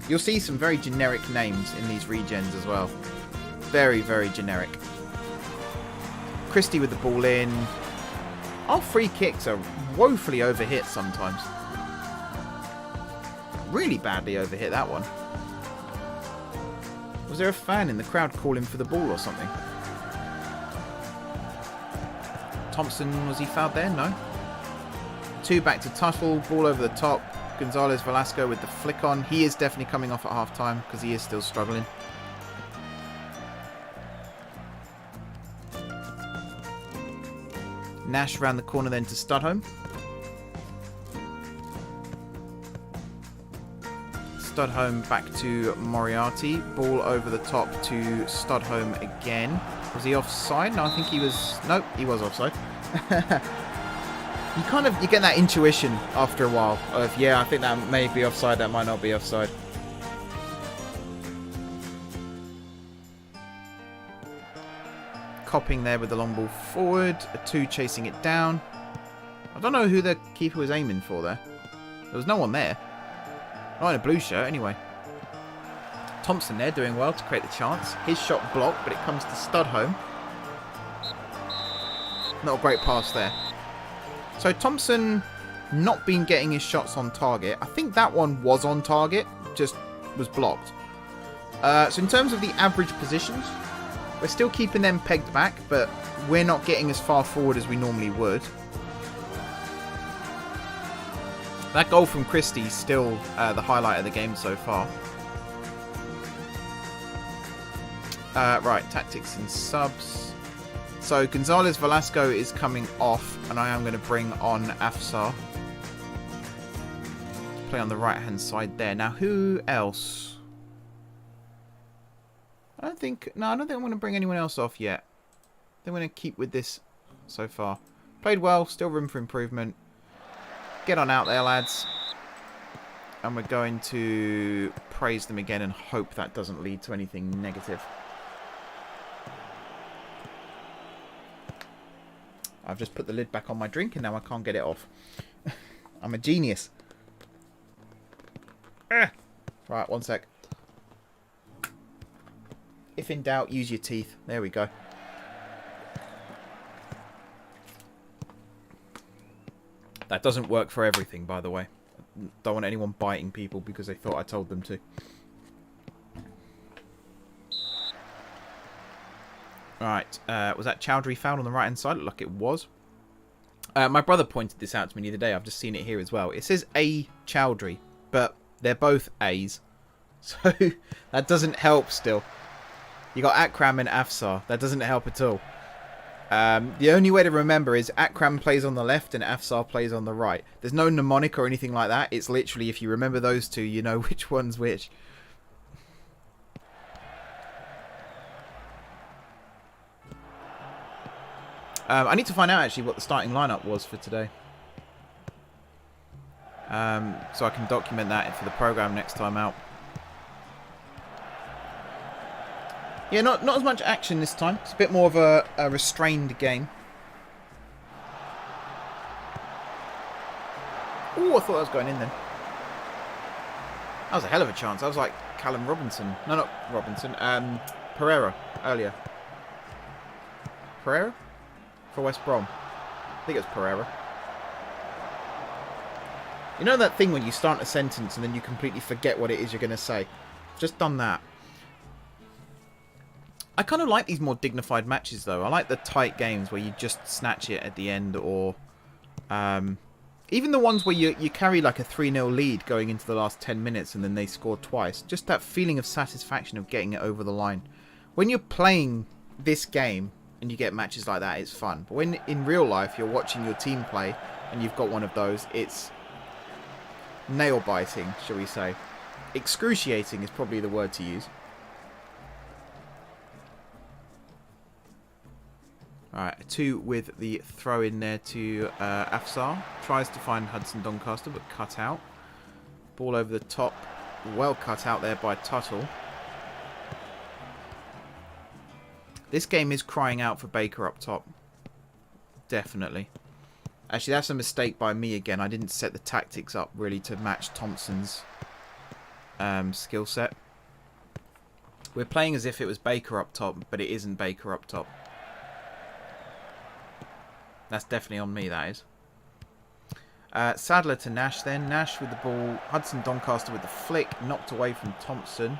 You'll see some very generic names in these regens as well. Very, very generic. Christie with the ball in. Our free kicks are woefully overhit sometimes. Really badly overhit, that one. Was there a fan in the crowd calling for the ball or something? Thompson, was he fouled there? No. 2 back to Tuttle, ball over the top. Gonzalez Velasco with the flick on. He is definitely coming off at half time because he is still struggling. Nash round the corner then to Studholme. Studholme back to Moriarty. Ball over the top to Studholme again. Was he offside? No, I think he was... Nope, he was offside. You get that intuition after a while of, yeah, I think that may be offside, that might not be offside. Copping there with the long ball forward. A 2 chasing it down. I don't know who the keeper was aiming for there. There was no one there. Not in a blue shirt, anyway. Thompson there doing well to create the chance. His shot blocked, but it comes to Studholme. Not a great pass there. So Thompson not been getting his shots on target. I think that one was on target, just was blocked. So in terms of the average positions, we're still keeping them pegged back, but we're not getting as far forward as we normally would. That goal from Christie is still the highlight of the game so far. Right, tactics and subs. So Gonzalez Velasco is coming off, and I am going to bring on Afsar. Play on the right-hand side there. Now, who else? I don't think I'm going to bring anyone else off yet. I'm going to keep with this so far. Played well, still room for improvement. Get on out there, lads. And we're going to praise them again and hope that doesn't lead to anything negative. I've just put the lid back on my drink and now I can't get it off. I'm a genius. Right, one sec. If in doubt, use your teeth. There we go. That doesn't work for everything, by the way. Don't want anyone biting people because they thought I told them to. Right, was that Chowdhury found on the right-hand side? Looked like it was. My brother pointed this out to me the other day. I've just seen it here as well. It says A. Chowdhury, but they're both A's. So that doesn't help still. You got Akram and Afsar. That doesn't help at all. The only way to remember is Akram plays on the left and Afsar plays on the right. There's no mnemonic or anything like that. It's literally, if you remember those two, you know which one's which. I need to find out actually what the starting lineup was for today. So I can document that for the program next time out. Yeah, not as much action this time. It's a bit more of a restrained game. Oh, I thought I was going in then. That was a hell of a chance. I was like Callum Robinson. No, not Robinson. Pereira earlier. Pereira? For West Brom. I think it was Pereira. You know that thing when you start a sentence and then you completely forget what it is you're going to say? Just done that. I kind of like these more dignified matches, though. I like the tight games where you just snatch it at the end, or even the ones where you carry like a 3-0 lead going into the last 10 minutes and then they score twice. Just that feeling of satisfaction of getting it over the line. When you're playing this game and you get matches like that, it's fun. But when in real life you're watching your team play and you've got one of those, it's nail-biting, shall we say. Excruciating is probably the word to use. Alright, 2 with the throw in there to Afsar. Tries to find Hudson Doncaster, but cut out. Ball over the top. Well cut out there by Tuttle. This game is crying out for Baker up top. Definitely. Actually, that's a mistake by me again. I didn't set the tactics up really to match Thompson's skill set. We're playing as if it was Baker up top, but it isn't Baker up top. That's definitely on me, that is. Sadler to Nash then. Nash with the ball. Hudson Doncaster with the flick. Knocked away from Thompson.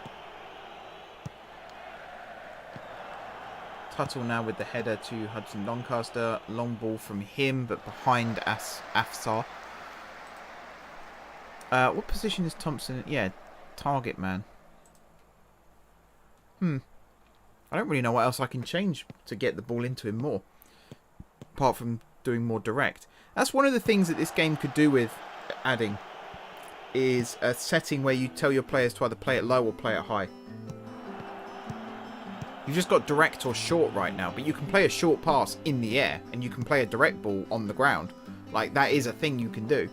Tuttle now with the header to Hudson Doncaster. Long ball from him, but behind Afsar. What position is Thompson? Yeah, target man. I don't really know what else I can change to get the ball into him more, apart from doing more direct. That's one of the things that this game could do with adding, is a setting where you tell your players to either play it low or play it high. You've just got direct or short right now, but you can play a short pass in the air and you can play a direct ball on the ground. Like, that is a thing you can do.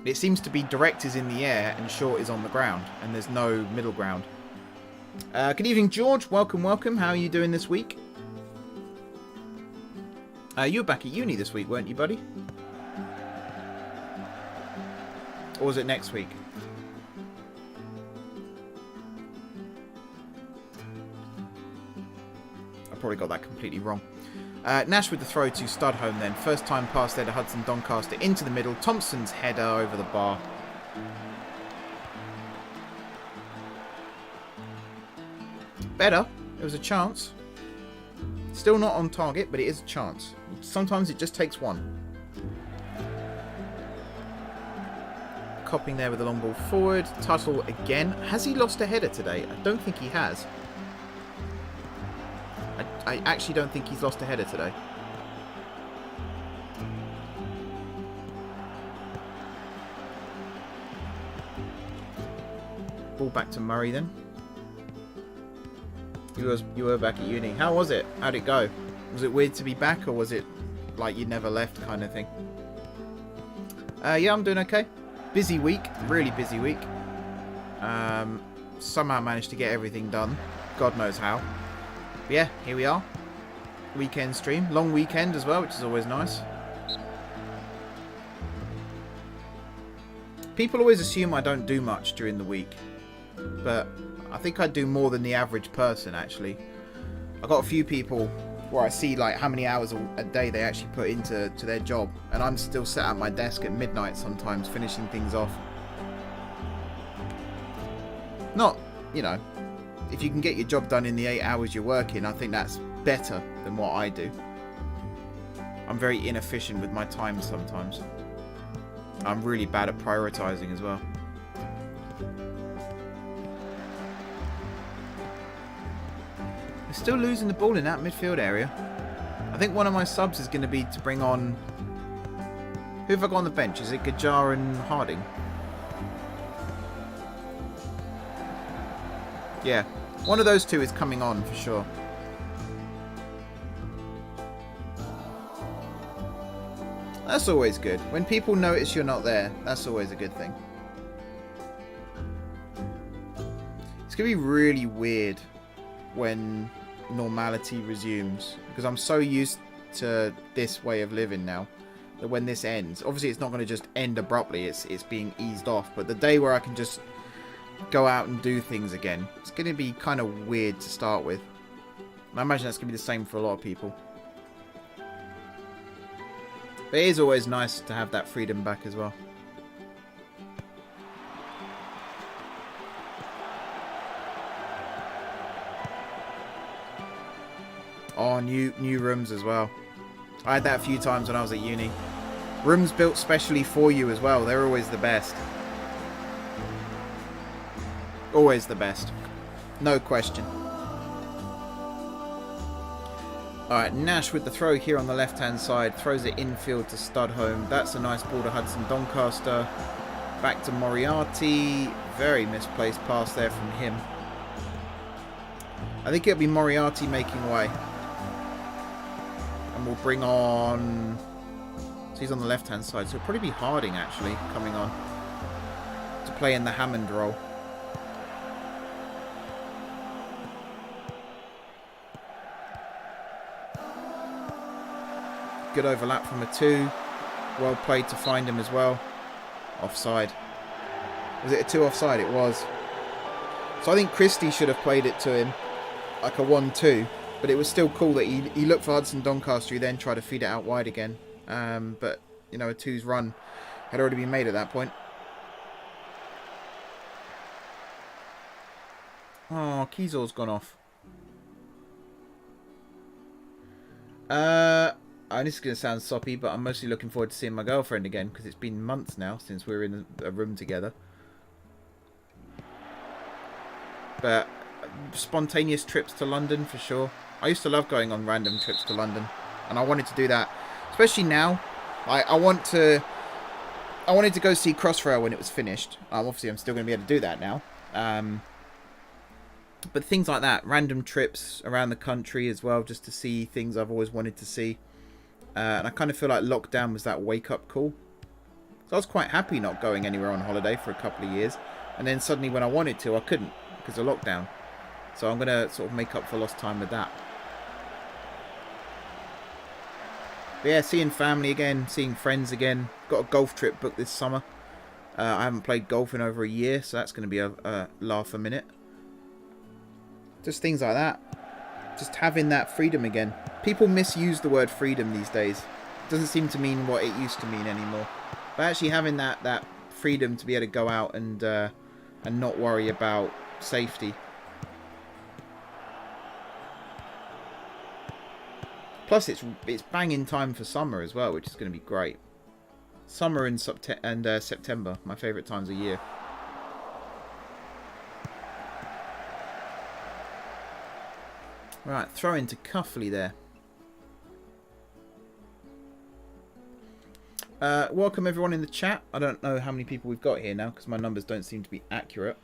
It seems to be direct is in the air and short is on the ground, and there's no middle ground. Good evening, George. Welcome, welcome. How are you doing this week? You were back at uni this week, weren't you, buddy? Or was it next week? I probably got that completely wrong. Nash with the throw to Studholme then. First time pass there to Hudson Doncaster into the middle. Thompson's header over the bar. Better. It was a chance. Still not on target, but it is a chance. Sometimes it just takes one. Copping there with the long ball forward. Tuttle again. Has he lost a header today? I don't think he has. I actually don't think he's lost a header today. Ball back to Murray then. You were back at uni. How was it? How'd it go? Was it weird to be back, or was it like you never left kind of thing? Yeah, I'm doing okay. Busy week. Really busy week. Somehow managed to get everything done. God knows how. But yeah, here we are. Weekend stream. Long weekend as well, which is always nice. People always assume I don't do much during the week, but I think I do more than the average person, actually. I've got a few people where I see like how many hours a day they actually put into their job, and I'm still sat at my desk at midnight sometimes finishing things off. Not, you know, if you can get your job done in the 8 hours you're working, I think that's better than what I do. I'm very inefficient with my time sometimes. I'm really bad at prioritizing as well. They're still losing the ball in that midfield area. I think one of my subs is going to be to bring on... Who have I got on the bench? Is it Gajar and Harding? Yeah, one of those two is coming on for sure. That's always good. When people notice you're not there, that's always a good thing. It's going to be really weird when normality resumes, because I'm so used to this way of living now that when this ends, obviously it's not going to just end abruptly, it's being eased off, but the day where I can just go out and do things again, it's going to be kind of weird to start with. And I imagine that's going to be the same for a lot of people. But it is always nice to have that freedom back as well. Oh, new rooms as well. I had that a few times when I was at uni. Rooms built specially for you as well. They're always the best. Always the best. No question. Alright, Nash with the throw here on the left-hand side. Throws it infield to Studholme. That's a nice ball to Hudson Doncaster. Back to Moriarty. Very misplaced pass there from him. I think it'll be Moriarty making way. And we'll bring on... So he's on the left-hand side. So it'll probably be Harding, actually, coming on. To play in the Hammond role. Good overlap from a 2. Well played to find him as well. Offside. Was it a 2 offside? It was. So I think Christie should have played it to him. Like a 1-2. But it was still cool that he looked for Hudson Doncaster. He then tried to feed it out wide again. But, you know, a 2's run had already been made at that point. Oh, Kiesel's gone off. This is going to sound soppy, but I'm mostly looking forward to seeing my girlfriend again, because it's been months now since we were in a room together. But spontaneous trips to London for sure. I used to love going on random trips to London, and I wanted to do that, especially now. I wanted to go see Crossrail when it was finished. Obviously, I'm still going to be able to do that now. But things like that, random trips around the country as well, just to see things I've always wanted to see. And I kind of feel like lockdown was that wake-up call. So I was quite happy not going anywhere on holiday for a couple of years. And then suddenly when I wanted to, I couldn't because of lockdown. So I'm going to sort of make up for lost time with that. But yeah, seeing family again, seeing friends again. Got a golf trip booked this summer. I haven't played golf in over a year, so that's going to be a laugh a minute. Just things like that. Just having that freedom again. People misuse the word freedom these days. It doesn't seem to mean what it used to mean anymore. But actually having that freedom to be able to go out and not worry about safety. Plus it's banging time for summer as well, which is going to be great. Summer and September, my favourite times of year. Right, throw into Cuffley there. Welcome everyone in the chat. I don't know how many people we've got here now because my numbers don't seem to be accurate.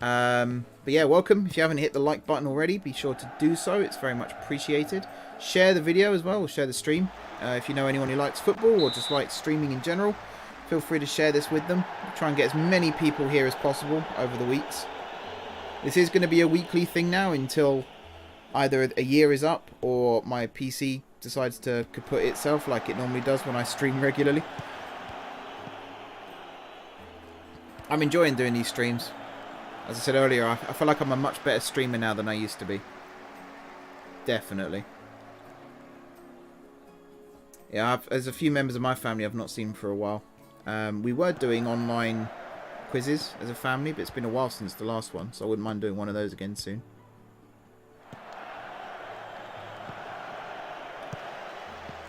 But yeah, welcome. If you haven't hit the like button already, be sure to do so. It's very much appreciated. Share the video as well, or share the stream. If you know anyone who likes football or just likes streaming in general, feel free to share this with them. Try and get as many people here as possible over the weeks. This is going to be a weekly thing now until either a year is up or my PC decides to kaput itself like it normally does when I stream regularly. I'm enjoying doing these streams. As I said earlier, I feel like I'm a much better streamer now than I used to be. Definitely. Yeah, there's a few members of my family I've not seen for a while. We were doing online quizzes as a family, but it's been a while since the last one, so I wouldn't mind doing one of those again soon.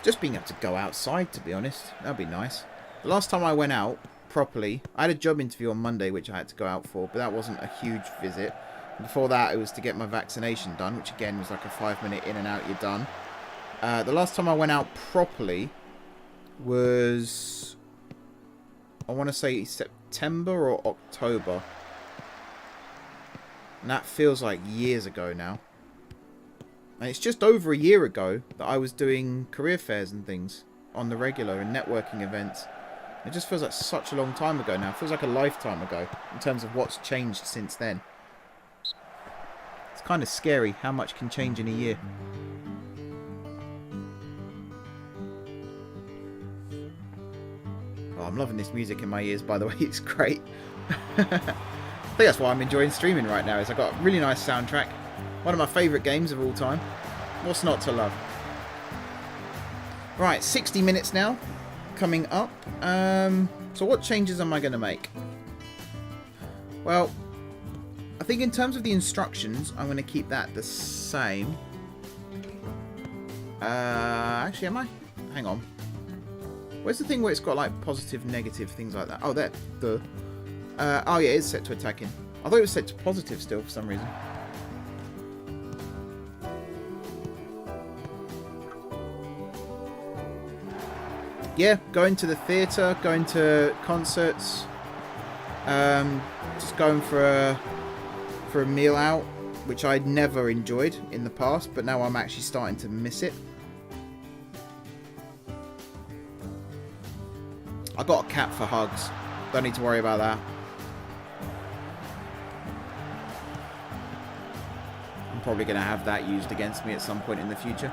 Just being able to go outside, to be honest. That'd be nice. The last time I went out properly, I had a job interview on Monday which I had to go out for, but that wasn't a huge visit. Before that, it was to get my vaccination done, which again was like a 5-minute in and out, you're done. The last time I went out properly was, I want to say September or October. And that feels like years ago now. And it's just over a year ago that I was doing career fairs and things on the regular and networking events. It just feels like such a long time ago now. It feels like a lifetime ago in terms of what's changed since then. It's kind of scary how much can change in a year. Oh, I'm loving this music in my ears, by the way. It's great. I think that's why I'm enjoying streaming right now, is I've got a really nice soundtrack. One of my favourite games of all time. What's not to love? Right, 60 minutes now. Coming up. So what changes am I going to make? Well, I think in terms of the instructions, I'm going to keep that the same. Actually, am I? Hang on. Where's the thing where it's got like positive, negative, things like that? Oh, there. Oh yeah, it's set to attacking. I thought it was set to positive still for some reason. Yeah, going to the theatre, going to concerts, just going for a meal out, which I'd never enjoyed in the past, but now I'm actually starting to miss it. I got a cat for hugs. Don't need to worry about that. I'm probably going to have that used against me at some point in the future.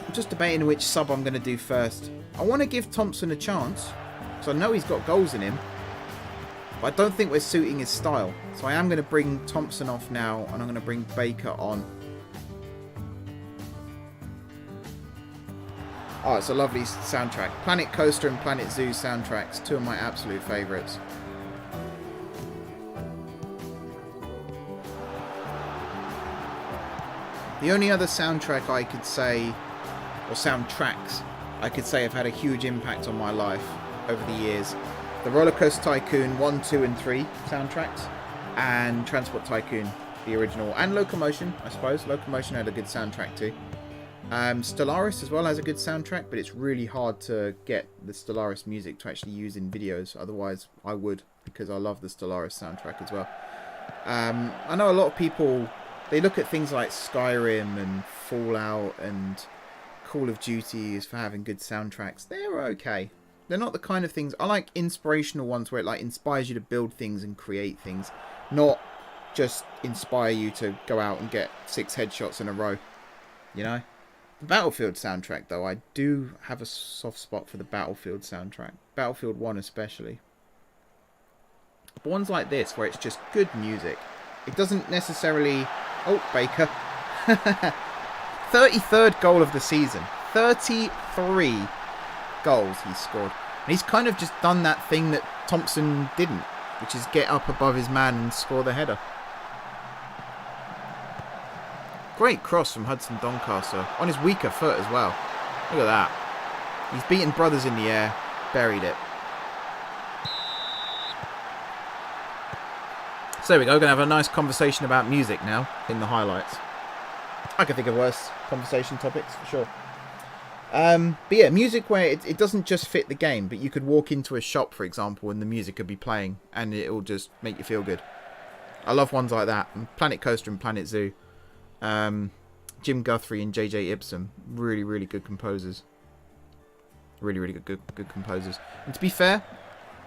I'm just debating which sub I'm going to do first. I want to give Thompson a chance, because I know he's got goals in him, but I don't think we're suiting his style. So I am going to bring Thompson off now, and I'm going to bring Baker on. Oh, it's a lovely soundtrack. Planet Coaster and Planet Zoo soundtracks, two of my absolute favourites. The only other soundtrack I could say, or soundtracks, I could say have had a huge impact on my life over the years. The Roller Coaster Tycoon 1, 2 and 3 soundtracks, and Transport Tycoon, the original, and Locomotion, I suppose. Locomotion had a good soundtrack too. Stellaris as well has a good soundtrack, but it's really hard to get the Stellaris music to actually use in videos. Otherwise, I would, because I love the Stellaris soundtrack as well. I know a lot of people, they look at things like Skyrim and Fallout and Call of Duty as for having good soundtracks. They're okay. They're not the kind of things... I like inspirational ones where it like inspires you to build things and create things, not just inspire you to go out and get 6 headshots in a row, you know? The Battlefield soundtrack, though, I do have a soft spot for the Battlefield soundtrack. Battlefield 1 especially. But ones like this, where it's just good music. It doesn't necessarily... Oh, Baker. 33rd goal of the season. 33 goals he's scored. And he's kind of just done that thing that Thompson didn't, which is get up above his man and score the header. Great cross from Hudson Doncaster. On his weaker foot as well. Look at that. He's beaten brothers in the air. Buried it. So there we go. We're going to have a nice conversation about music now in the highlights. I can think of worse conversation topics for sure. But yeah, music where it doesn't just fit the game, but you could walk into a shop, for example, and the music could be playing and it'll just make you feel good. I love ones like that. And Planet Coaster and Planet Zoo. Jim Guthrie and JJ Ibsen, really, really good composers. Really, really good composers. And to be fair,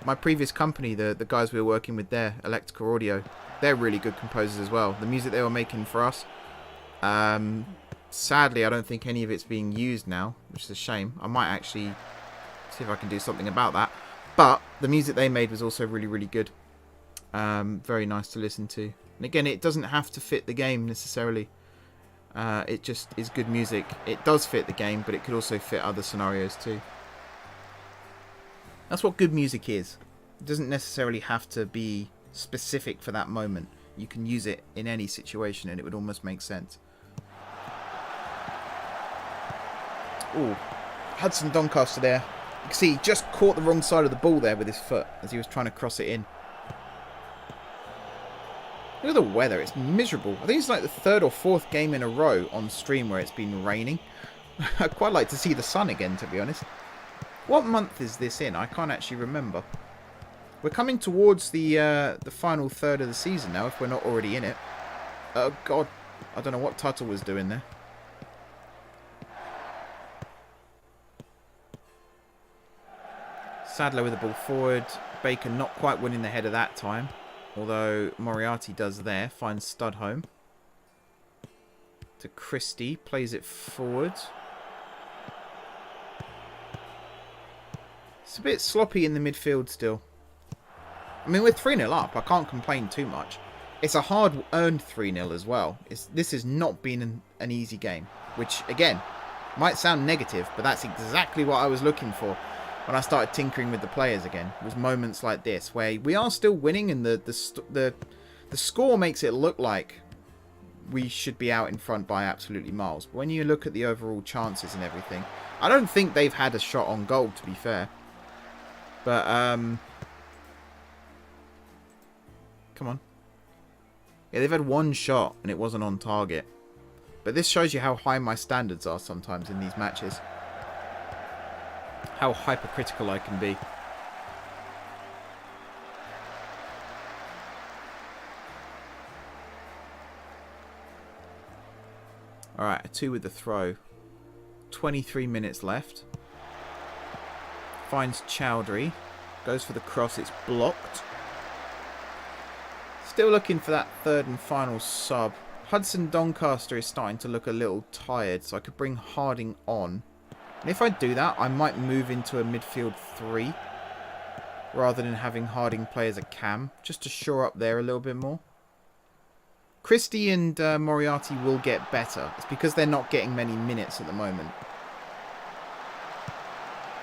my previous company, the guys we were working with there, Electrica Audio, they're really good composers as well. The music they were making for us, sadly, I don't think any of it's being used now, which is a shame. I might actually see if I can do something about that. But the music they made was also really, really good. Very nice to listen to. And again, it doesn't have to fit the game necessarily. It just is good music. It does fit the game, but it could also fit other scenarios too. That's what good music is. It doesn't necessarily have to be specific for that moment. You can use it in any situation and it would almost make sense. Ooh, Hudson Doncaster there. You can see he just caught the wrong side of the ball there with his foot as he was trying to cross it in. Look at the weather, it's miserable. I think it's like the 3rd or 4th game in a row on stream where it's been raining. I'd quite like to see the sun again, to be honest. What month is this in? I can't actually remember. We're coming towards the final third of the season now, if we're not already in it. Oh god, I don't know what Tuttle was doing there. Sadler with the ball forward. Baker not quite winning the header that time. Although Moriarty does there. Finds Studholme. To Christie. Plays it forward. It's a bit sloppy in the midfield still. I mean, we're 3-0 up. I can't complain too much. It's a hard-earned 3-0 as well. This has not been an easy game. Which, again, might sound negative, but that's exactly what I was looking for when I started tinkering with the players again. It was moments like this, where we are still winning, and the score makes it look like we should be out in front by absolutely miles. But when you look at the overall chances and everything, I don't think they've had a shot on goal, to be fair. But, come on. Yeah, they've had one shot and it wasn't on target. But this shows you how high my standards are sometimes in these matches. How hypercritical I can be. Alright, a 2 with the throw. 23 minutes left. Finds Chowdhury. Goes for the cross, it's blocked. Still looking for that third and final sub. Hudson Doncaster is starting to look a little tired, so I could bring Harding on. And if I do that, I might move into a midfield 3. Rather than having Harding play as a cam. Just to shore up there a little bit more. Christie and Moriarty will get better. It's because they're not getting many minutes at the moment.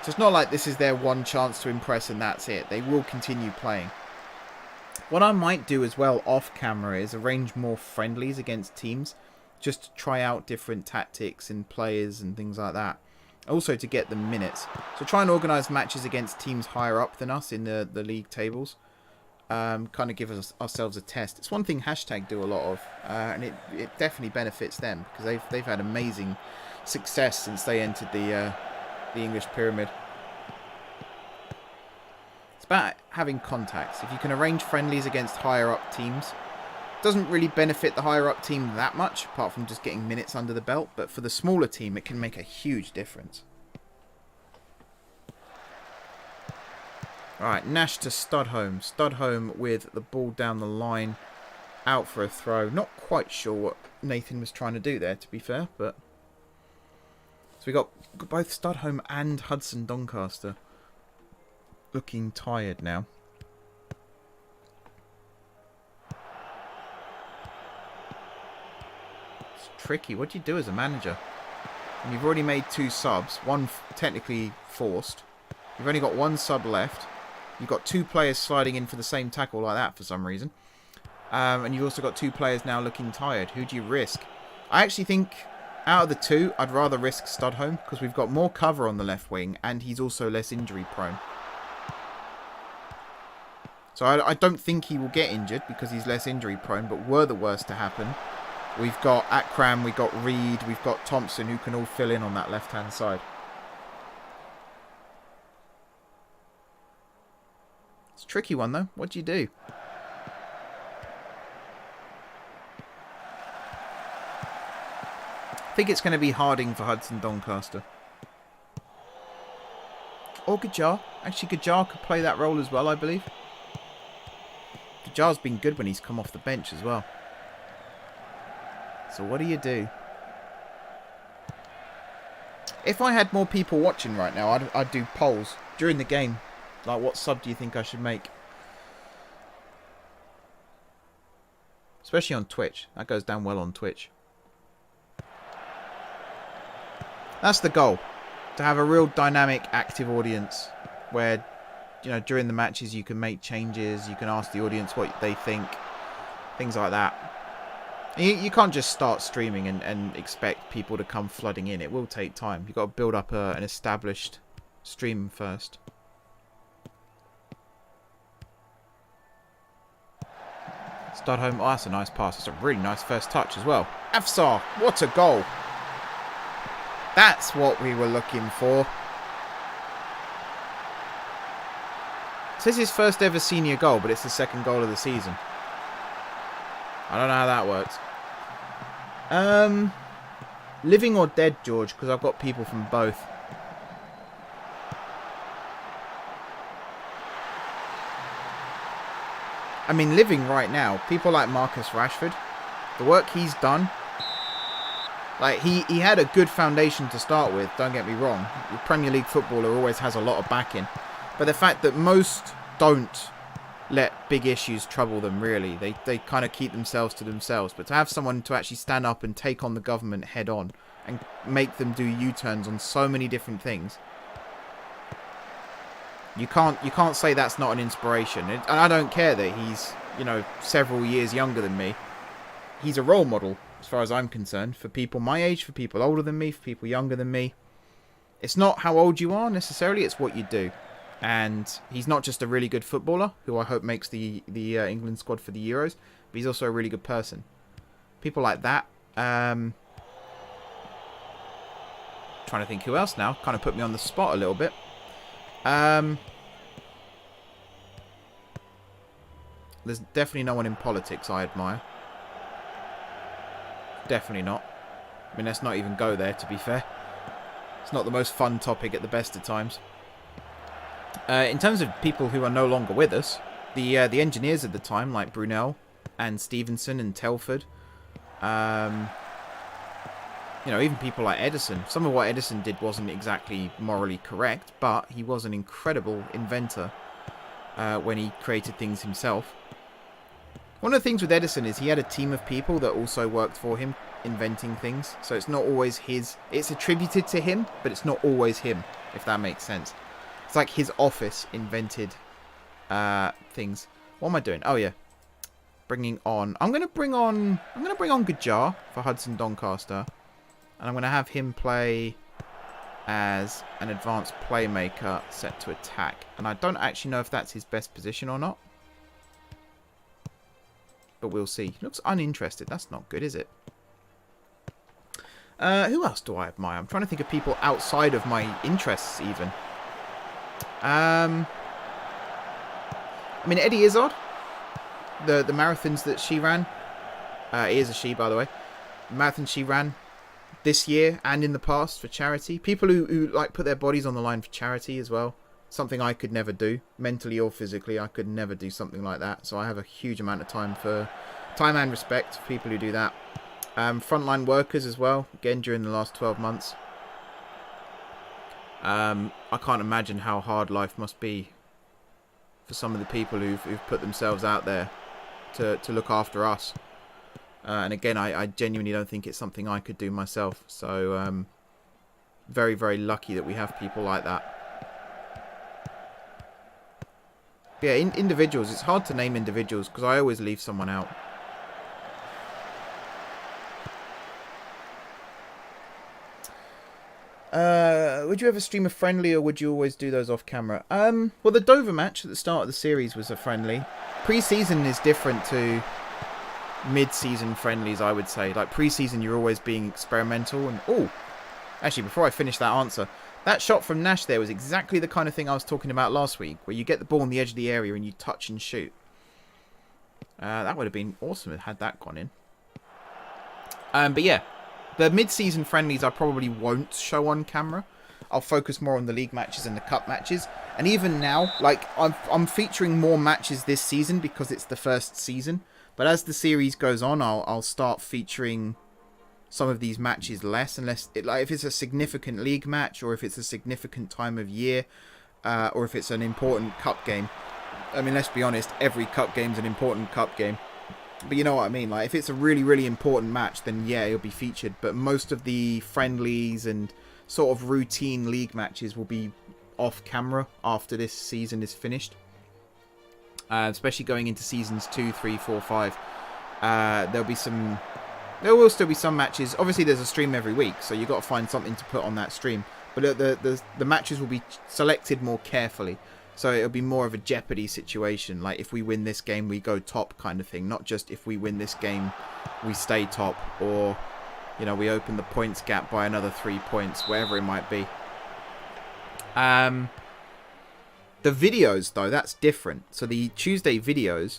So it's not like this is their one chance to impress and that's it. They will continue playing. What I might do as well off camera is arrange more friendlies against teams. Just to try out different tactics and players and things like that. Also to get them minutes. So try and organise matches against teams higher up than us in the league tables. Kind of give ourselves a test. It's one thing Hashtag do a lot of, and it definitely benefits them because they've had amazing success since they entered the English pyramid. It's about having contacts. If you can arrange friendlies against higher up teams, it doesn't really benefit the higher up team that much, apart from just getting minutes under the belt. But for the smaller team, it can make a huge difference. Alright, Nash to Studholme. Studholme with the ball down the line. Out for a throw. Not quite sure what Nathan was trying to do there, to be fair. But so we got both Studholme and Hudson Doncaster looking tired now. It's tricky. What do you do as a manager? And you've already made 2 subs. One technically forced. You've only got 1 sub left. You've got 2 players sliding in for the same tackle like that for some reason. And you've also got 2 players now looking tired. Who do you risk? I actually think out of the 2, I'd rather risk Studholme because we've got more cover on the left wing and he's also less injury prone. So I don't think he will get injured because he's less injury prone, but were the worst to happen, we've got Akram, we've got Reed, we've got Thompson who can all fill in on that left-hand side. It's a tricky one, though. What do you do? I think it's going to be Harding for Hudson Doncaster. Or Gajar. Actually, Gajar could play that role as well, I believe. Gajar's been good when he's come off the bench as well. So what do you do? If I had more people watching right now, I'd do polls during the game. Like, what sub do you think I should make? Especially on Twitch. That goes down well on Twitch. That's the goal. To have a real dynamic, active audience. Where, you know, during the matches you can make changes. You can ask the audience what they think. Things like that. You can't just start streaming and expect people to come flooding in. It will take time. You've got to build up an established stream first. Studholme. Oh, that's a nice pass. That's a really nice first touch as well. Afsar, what a goal. That's what we were looking for. This is his first ever senior goal, but it's the 2nd goal of the season. I don't know how that works. Living or dead, George, because I've got people from both. I mean, living right now, people like Marcus Rashford, the work he's done, like, he had a good foundation to start with, don't get me wrong. The Premier League footballer always has a lot of backing. But the fact that most don't let big issues trouble them, really. They kind of keep themselves to themselves. But to have someone to actually stand up and take on the government head on and make them do U-turns on so many different things, you can't say that's not an inspiration. And I don't care that he's, you know, several years younger than me. He's a role model. as far as I'm concerned, for people my age, for people older than me, for people younger than me. It's not how old you are necessarily, it's what you do. And he's not just a really good footballer, who I hope makes the England squad for the Euros, but he's also a really good person. People like that. Trying to think who else now. Kind of put me on the spot a little bit. There's definitely no one in politics I admire. Definitely not. I mean, let's not even go there, to be fair. It's not the most fun topic at the best of times. In terms of people who are no longer with us, the engineers at the time, like Brunel and Stevenson and Telford, you know, even people like Edison. Some of what Edison did wasn't exactly morally correct, but he was an incredible inventor when he created things himself. One of the things with Edison is he had a team of people that also worked for him, inventing things. So it's not always his... It's attributed to him, but it's not always him, if that makes sense. It's like his office invented things. What am I doing? Oh, yeah. Bringing on... I'm going to bring on Gajar for Hudson Doncaster. And I'm going to have him play as an advanced playmaker set to attack. And I don't actually know if that's his best position or not. But we'll see. He looks uninterested. That's not good, is it? Who else do I admire? I'm trying to think of people outside of my interests, even. I mean, Eddie Izzard. The marathons that she ran. He is a she, by the way. The marathons she ran this year and in the past for charity. People who like put their bodies on the line for charity as well. Something I could never do, mentally or physically. I could never do something like that. So I have a huge amount of time and respect for people who do that. Frontline workers as well. Again, during the last 12 months. I can't imagine how hard life must be for some of the people who've put themselves out there to look after us. And again, I genuinely don't think it's something I could do myself. So very, very lucky that we have people like that. Yeah, individuals. It's hard to name individuals because I always leave someone out. Would you ever stream a friendly or would you always do those off camera? Well, the Dover match at the start of the series was a friendly. Pre-season is different to mid-season friendlies, I would say. Like pre-season, you're always being experimental. And oh, actually, before I finish that answer... That shot from Nash there was exactly the kind of thing I was talking about last week, where you get the ball on the edge of the area and you touch and shoot. That would have been awesome had that gone in. But yeah, the mid-season friendlies I probably won't show on camera. I'll focus more on the league matches and the cup matches. And even now, like I'm featuring more matches this season because it's the first season. But as the series goes on, I'll start featuring some of these matches less and less. Like if it's a significant league match or if it's a significant time of year or if it's an important cup game. I mean, let's be honest, every cup game's an important cup game. But you know what I mean? Like if it's a really, really important match, then yeah, it'll be featured. But most of the friendlies and sort of routine league matches will be off camera after this season is finished. Especially going into seasons 2, 3, 4, 5. There will still be some matches. Obviously, there's a stream every week, so you've got to find something to put on that stream. But the matches will be selected more carefully. So it'll be more of a Jeopardy situation. Like, if we win this game, we go top kind of thing. Not just if we win this game, we stay top. Or, you know, we open the points gap by another 3 points. Wherever it might be. The videos, though, that's different. So the Tuesday videos...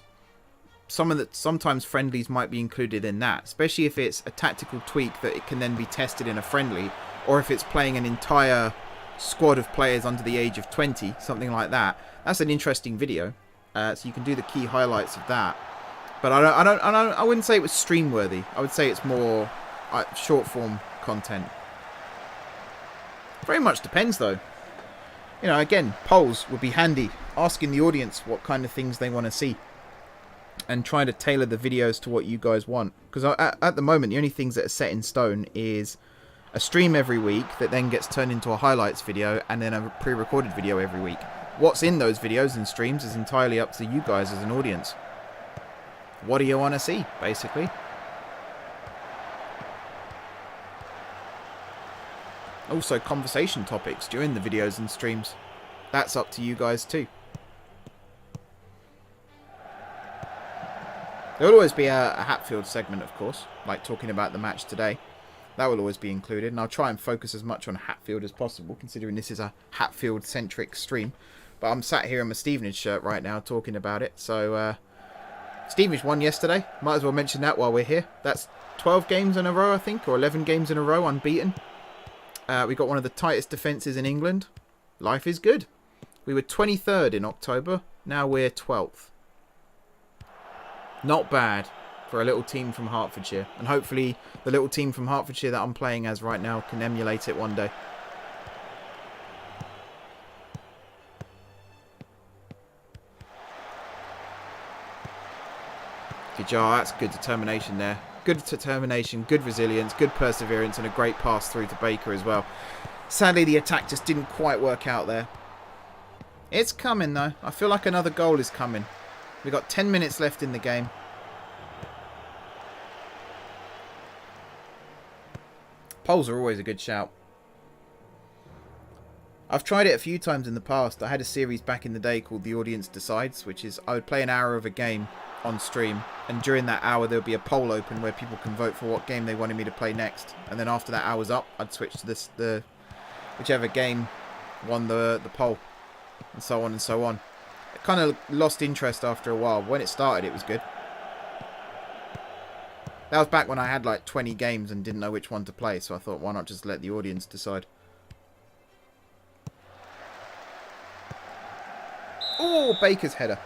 sometimes friendlies might be included in that, especially if it's a tactical tweak that it can then be tested in a friendly, or if it's playing an entire squad of players under the age of 20, something like that. That's an interesting video, so you can do the key highlights of that. But I wouldn't say it was stream worthy. I would say it's more short form content. Very much depends, though. You know, again, polls would be handy, asking the audience what kind of things they want to see. And trying to tailor the videos to what you guys want. Because at the moment, the only things that are set in stone is a stream every week that then gets turned into a highlights video and then a pre-recorded video every week. What's in those videos and streams is entirely up to you guys as an audience. What do you want to see, basically? Also, conversation topics during the videos and streams. That's up to you guys too. There will always be a Hatfield segment, of course, like talking about the match today. That will always be included, and I'll try and focus as much on Hatfield as possible, considering this is a Hatfield-centric stream. But I'm sat here in my Stevenage shirt right now talking about it, so Stevenage won yesterday. Might as well mention that while we're here. That's 12 games in a row, I think, or 11 games in a row unbeaten. We got one of the tightest defences in England. Life is good. We were 23rd in October. Now we're 12th. Not bad for a little team from Hertfordshire. And hopefully the little team from Hertfordshire that I'm playing as right now can emulate it one day. Good job. That's good determination there. Good determination, good resilience, good perseverance, and a great pass through to Baker as well. Sadly, the attack just didn't quite work out there. It's coming, though. I feel like another goal is coming. We've got 10 minutes left in the game. Poles are always a good shout. I've tried it a few times in the past. I had a series back in the day called The Audience Decides, which is I would play an hour of a game on stream, and during that hour there would be a poll open where people can vote for what game they wanted me to play next, and then after that hour's up I'd switch to the whichever game won the poll, and so on and so on. It kind of lost interest after a while. When it started it was good. That was back when I had like 20 games and didn't know which one to play, so I thought, why not just let the audience decide. Oh, Baker's header.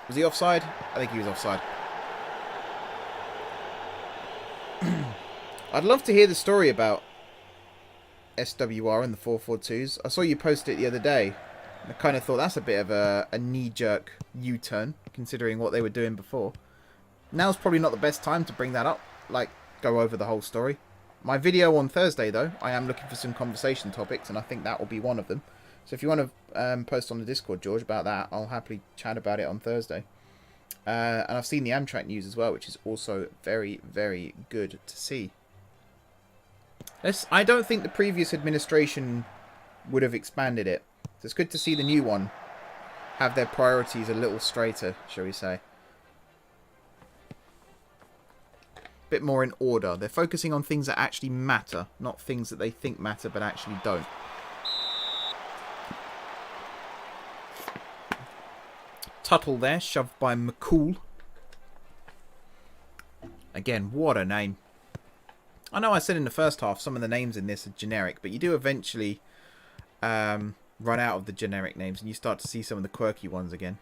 Was he offside? I think he was offside. I'd love to hear the story about SWR and the 442s. I saw you post it the other day. I kind of thought that's a bit of a knee-jerk U-turn, considering what they were doing before. Now's probably not the best time to bring that up, like, go over the whole story. My video on Thursday, though, I am looking for some conversation topics, and I think that will be one of them. So if you want to post on the Discord, George, about that, I'll happily chat about it on Thursday. And I've seen the Amtrak news as well, which is also very, very good to see. I don't think the previous administration would have expanded it. So it's good to see the new one have their priorities a little straighter, shall we say. Bit more in order. They're focusing on things that actually matter, not things that they think matter but actually don't. Tuttle there, shoved by McCool. Again, what a name. I know I said in the first half some of the names in this are generic, but you do eventually run out of the generic names and you start to see some of the quirky ones again.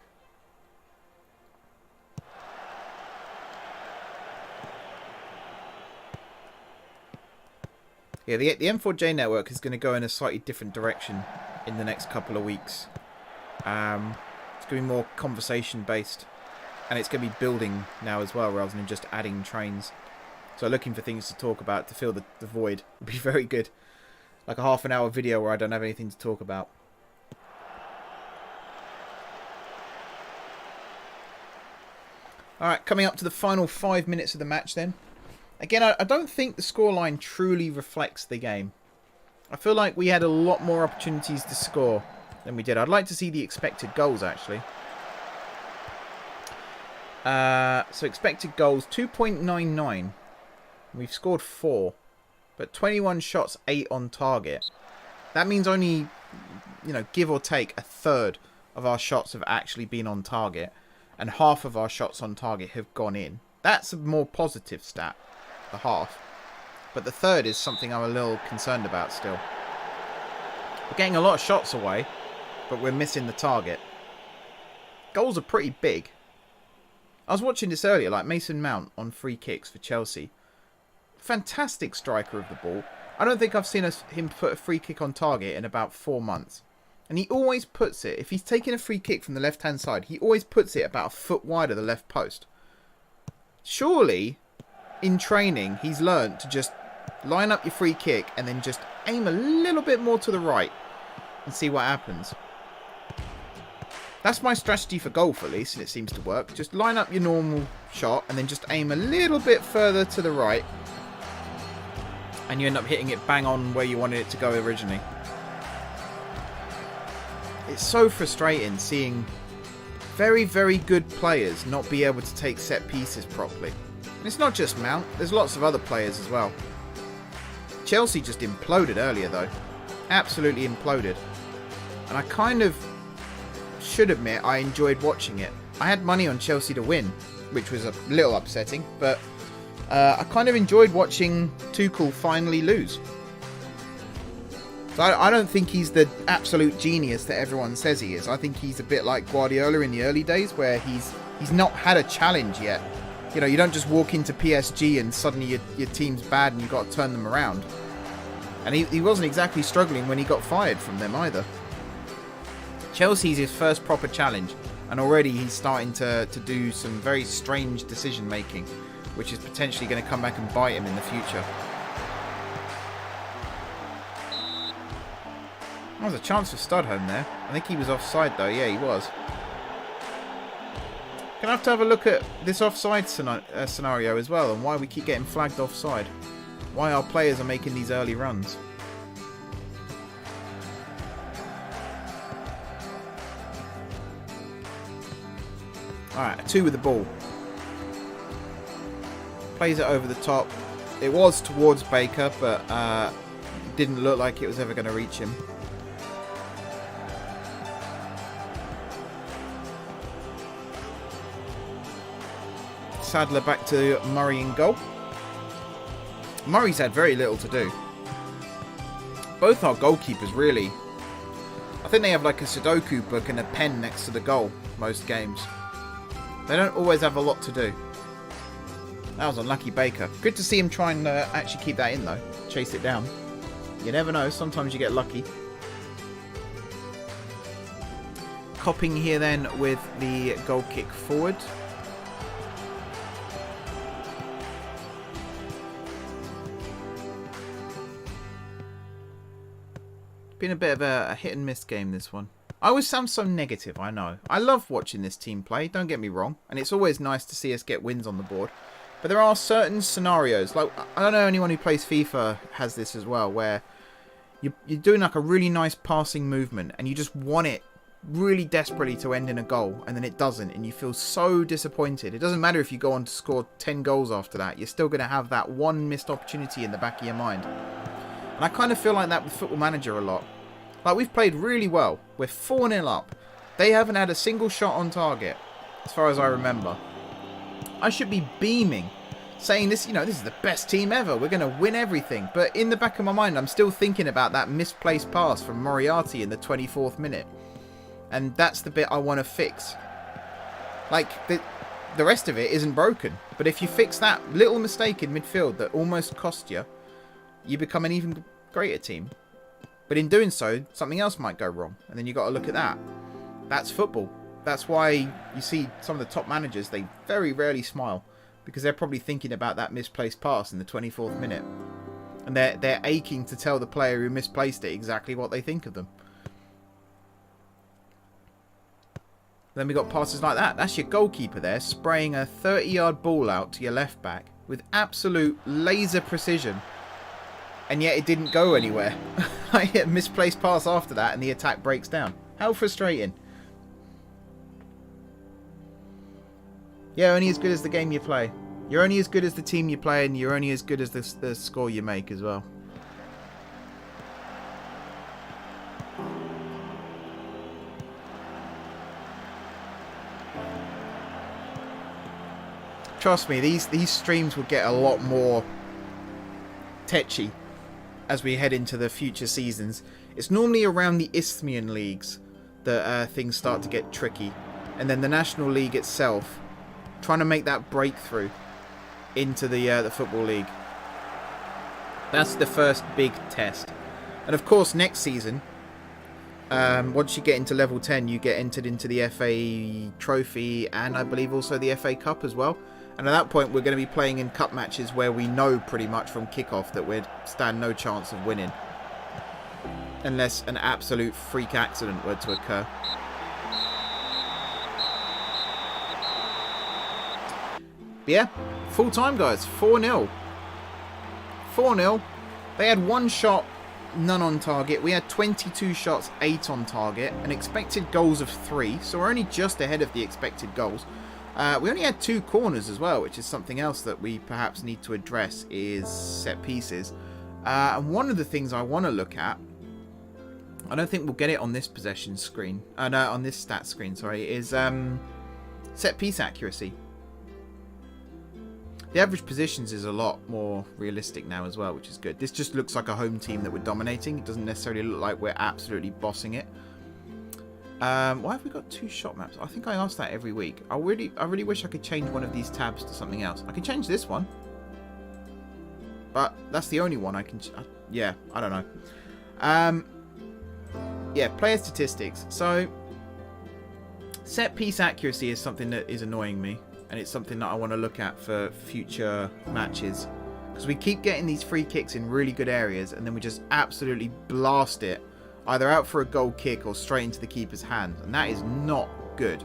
Yeah, the M4J network is going to go in a slightly different direction in the next couple of weeks. It's going to be more conversation based, and it's going to be building now as well rather than just adding trains. So looking for things to talk about to fill the void would be very good. Like a half-an-hour video where I don't have anything to talk about. Alright, coming up to the final 5 minutes of the match then. Again, I don't think the scoreline truly reflects the game. I feel like we had a lot more opportunities to score than we did. I'd like to see the expected goals, actually. So expected goals, 2.99. We've scored 4. But 21 shots, 8 on target. That means only, you know, give or take a third of our shots have actually been on target. And half of our shots on target have gone in. That's a more positive stat. The half. But the third is something I'm a little concerned about still. We're getting a lot of shots away, but we're missing the target. Goals are pretty big. I was watching this earlier, like Mason Mount on free kicks for Chelsea. Fantastic striker of the ball. I don't think I've seen him put a free kick on target in about 4 months. And he always puts it, if he's taking a free kick from the left-hand side, he always puts it about a foot wide of the left post. Surely, in training, he's learnt to just line up your free kick and then just aim a little bit more to the right and see what happens. That's my strategy for golf, at least, and it seems to work. Just line up your normal shot and then just aim a little bit further to the right and you end up hitting it bang on where you wanted it to go originally. It's so frustrating seeing very, very good players not be able to take set pieces properly. And it's not just Mount, there's lots of other players as well. Chelsea just imploded earlier though. Absolutely imploded. And I kind of should admit I enjoyed watching it. I had money on Chelsea to win, which was a little upsetting, but I kind of enjoyed watching Tuchel finally lose. So I don't think he's the absolute genius that everyone says he is. I think he's a bit like Guardiola in the early days, where he's not had a challenge yet. You know, you don't just walk into PSG and suddenly your team's bad and you've got to turn them around. And he wasn't exactly struggling when he got fired from them either. Chelsea's his first proper challenge, and already he's starting to do some very strange decision making, which is potentially going to come back and bite him in the future. There was a chance for Studholm there. I think he was offside though. Yeah, he was. Gonna have to have a look at this offside scenario as well, and why we keep getting flagged offside. Why our players are making these early runs. Alright, 2 with the ball. Plays it over the top. It was towards Baker, but didn't look like it was ever going to reach him. Sadler back to Murray in goal. Murray's had very little to do. Both our goalkeepers, really. I think they have like a Sudoku book and a pen next to the goal most games. They don't always have a lot to do. That was unlucky Baker. Good to see him try and actually keep that in though. Chase it down. You never know, sometimes you get lucky. Copping here then with the goal kick forward. Been a bit of a hit and miss game, this one. I always sound so negative, I know. I love watching this team play, don't get me wrong. And it's always nice to see us get wins on the board. But there are certain scenarios, like, I don't know anyone who plays FIFA has this as well, where you're doing like a really nice passing movement and you just want it really desperately to end in a goal, and then it doesn't, and you feel so disappointed. It doesn't matter if you go on to score 10 goals after that, you're still going to have that one missed opportunity in the back of your mind. And I kind of feel like that with Football Manager a lot. Like, we've played really well. We're 4-0 up. They haven't had a single shot on target, as far as I remember. I should be beaming, saying this, you know, this is the best team ever. We're going to win everything. But in the back of my mind, I'm still thinking about that misplaced pass from Moriarty in the 24th minute. And that's the bit I want to fix. Like, the rest of it isn't broken. But if you fix that little mistake in midfield that almost cost you, you become an even greater team. But in doing so, something else might go wrong. And then you've got to look at that. That's football. That's why you see some of the top managers, they very rarely smile. Because they're probably thinking about that misplaced pass in the 24th minute. And they're aching to tell the player who misplaced it exactly what they think of them. Then we got passes like that. That's your goalkeeper there, spraying a 30-yard ball out to your left back with absolute laser precision. And yet it didn't go anywhere. I hit a misplaced pass after that and the attack breaks down. How frustrating. Yeah, only as good as the game you play. You're only as good as the team you play, and you're only as good as the score you make as well. Trust me, these streams will get a lot more tetchy as we head into the future seasons. It's normally around the Isthmian leagues that things start to get tricky. And then the National League itself, trying to make that breakthrough into the Football League. That's the first big test. And of course, next season, once you get into level 10, you get entered into the FA Trophy and I believe also the FA Cup as well. And at that point, we're going to be playing in cup matches where we know pretty much from kickoff that we'd stand no chance of winning. Unless an absolute freak accident were to occur. But yeah, full time, guys. 4-0. 4-0. They had 1 shot, none on target. We had 22 shots, 8 on target, and expected goals of 3. So we're only just ahead of the expected goals. We only had 2 corners as well, which is something else that we perhaps need to address, is set pieces. And one of the things I want to look at, I don't think we'll get it on this possession screen, no, on this stat screen, sorry, is set piece accuracy. The average positions is a lot more realistic now as well, which is good. This just looks like a home team that we're dominating. It doesn't necessarily look like we're absolutely bossing it. Why have we got 2 shot maps? I think I ask that every week. I really wish I could change one of these tabs to something else. I can change this one, but that's the only one I can. Yeah, I don't know. Yeah, player statistics. So set piece accuracy is something that is annoying me, and it's something that I want to look at for future matches, because we keep getting these free kicks in really good areas, and then we just absolutely blast it either out for a goal kick or straight into the keeper's hand, and that is not good.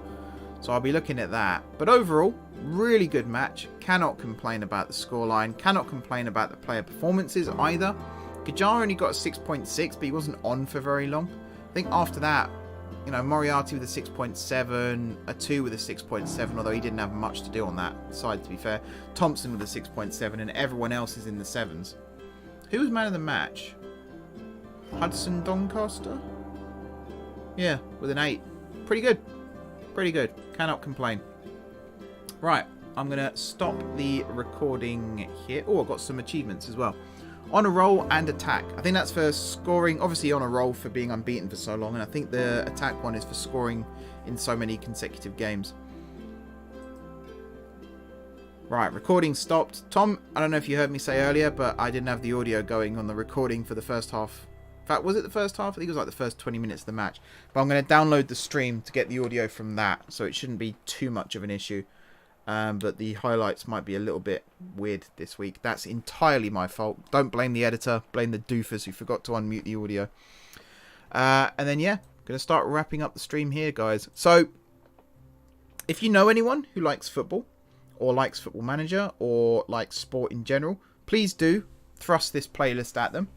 So I'll be looking at that. But overall, really good match. Cannot complain about the scoreline. Cannot complain about the player performances either. Gajar only got a 6.6, but he wasn't on for very long. I think after that, you know, Moriarty with a 6.7, a 2 with a 6.7, although he didn't have much to do on that side, to be fair. Thompson with a 6.7, and everyone else is in the 7s. Who was man of the match? Hudson Doncaster? Yeah, with an 8. Pretty good. Pretty good. Cannot complain. Right, I'm going to stop the recording here. Oh, I've got some achievements as well. On a roll and attack. I think that's for scoring. Obviously on a roll for being unbeaten for so long. And I think the attack one is for scoring in so many consecutive games. Right, recording stopped. Tom, I don't know if you heard me say earlier, but I didn't have the audio going on the recording for the first half. In fact, was it the first half? I think it was like the first 20 minutes of the match. But I'm going to download the stream to get the audio from that, so it shouldn't be too much of an issue. But the highlights might be a little bit weird this week. That's entirely my fault. Don't blame the editor. Blame the doofus who forgot to unmute the audio. And then, yeah, going to start wrapping up the stream here, guys. So, if you know anyone who likes football, or likes Football Manager, or likes sport in general, please do thrust this playlist at them.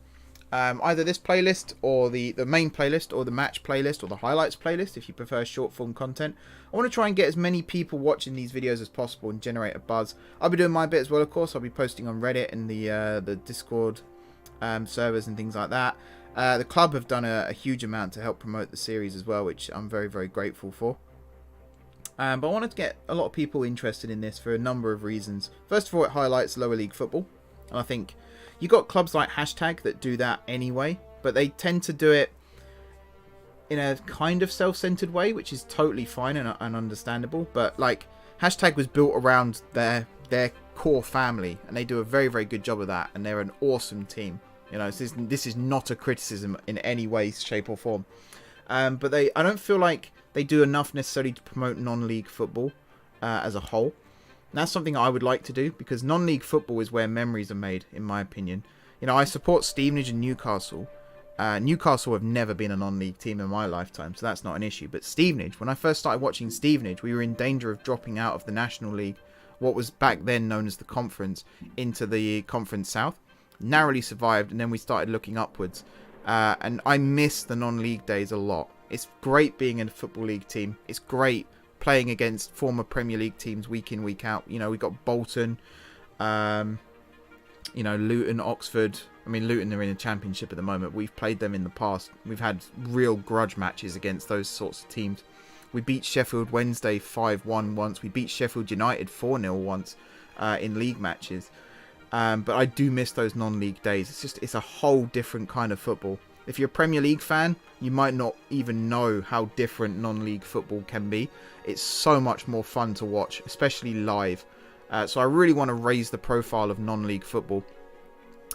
Either this playlist or the main playlist or the match playlist or the highlights playlist if you prefer short form content. I want to try and get as many people watching these videos as possible and generate a buzz. I'll be doing my bit as well, of course. I'll be posting on Reddit and the Discord servers and things like that. The club have done a huge amount to help promote the series as well, which I'm very, very grateful for. But I wanted to get a lot of people interested in this for a number of reasons. First of all, it highlights lower league football, and I think you got clubs like Hashtag that do that anyway, but they tend to do it in a kind of self-centered way, which is totally fine and understandable. But like, Hashtag was built around their core family, and they do a very, very good job of that, and they're an awesome team. You know, this is not a criticism in any way, shape or form. But I don't feel like they do enough necessarily to promote non-league football as a whole. And that's something I would like to do, because non-league football is where memories are made, in my opinion. You know, I support Stevenage and Newcastle. Newcastle have never been a non-league team in my lifetime, so that's not an issue. But Stevenage, when I first started watching Stevenage, we were in danger of dropping out of the National League, what was back then known as the Conference, into the Conference South. Narrowly survived, and then we started looking upwards. And I miss the non-league days a lot. It's great being in a Football League team. It's great playing against former Premier League teams week in, week out. You know, we got Bolton, you know, Luton, Oxford. I mean, Luton are in a championship at the moment. We've played them in the past. We've had real grudge matches against those sorts of teams. We beat Sheffield Wednesday 5-1 once. We beat Sheffield United 4-0 once in league matches. But I do miss those non-league days. It's a whole different kind of football. If you're a Premier League fan, you might not even know how different non-league football can be. It's so much more fun to watch, especially live. So I really want to raise the profile of non-league football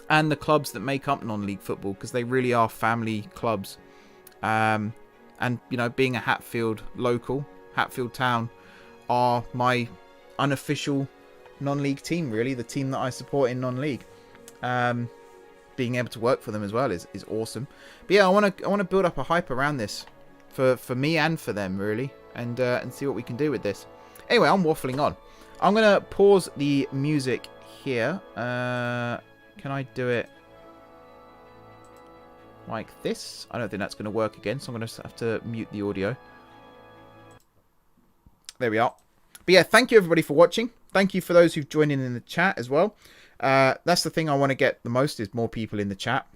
and the clubs that make up non-league football, because they really are family clubs. And, you know, being a Hatfield local, Hatfield Town are my unofficial non-league team, really. The team that I support in non-league. Being able to work for them as well is awesome. But yeah, I want to build up a hype around this for me and for them, really, and see what we can do with this. Anyway, I'm waffling on. I'm gonna pause the music here. Can I do it? like this. I don't think that's going to work again, so I'm going to have to mute the audio. There we are. But yeah, thank you everybody for watching. Thank you for those who've joined in the chat as well. That's the thing I want to get the most, is more people in the chat.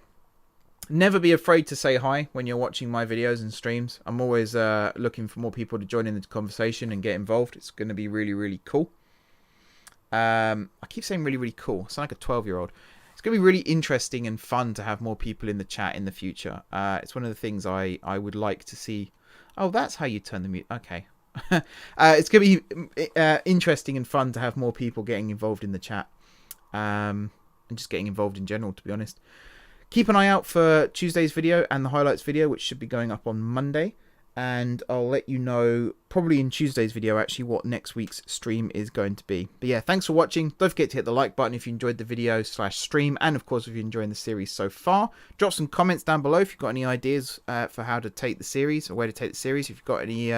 Never be afraid to say hi when you're watching my videos and streams. I'm always looking for more people to join in the conversation and get involved. It's going to be really, really cool. I keep saying really, really cool. I sound like a 12-year-old. It's going to be really interesting and fun to have more people in the chat in the future. It's one of the things I would like to see. Oh, that's how you turn the mute. Okay. It's going to be interesting and fun to have more people getting involved in the chat. And just getting involved in general, to be honest. Keep an eye out for Tuesday's video and the highlights video, which should be going up on Monday. And I'll let you know, probably in Tuesday's video, actually, what next week's stream is going to be. But yeah, thanks for watching. Don't forget to hit the like button if you enjoyed the video / stream. And of course, if you're enjoying the series so far. Drop some comments down below if you've got any ideas for how to take the series, or where to take the series. If you've got any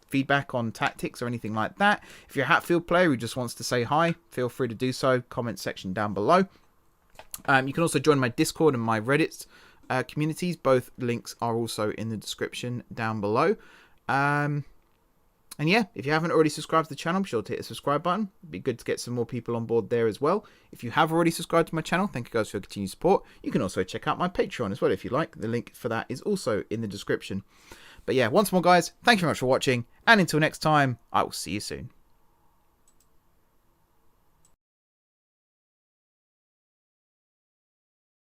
feedback on tactics or anything like that. If you're a Hatfield player who just wants to say hi, feel free to do so. Comment section down below. You can also join my Discord and my Reddit communities. Both links are also in the description down below. And yeah, if you haven't already subscribed to the channel, be sure to hit the subscribe button. It'd be good to get some more people on board there as well. If you have already subscribed to my channel, thank you guys for your continued support. You can also check out my Patreon as well if you like. The link for that is also in the description. But yeah, once more guys, thank you very much for watching. And until next time, I will see you soon.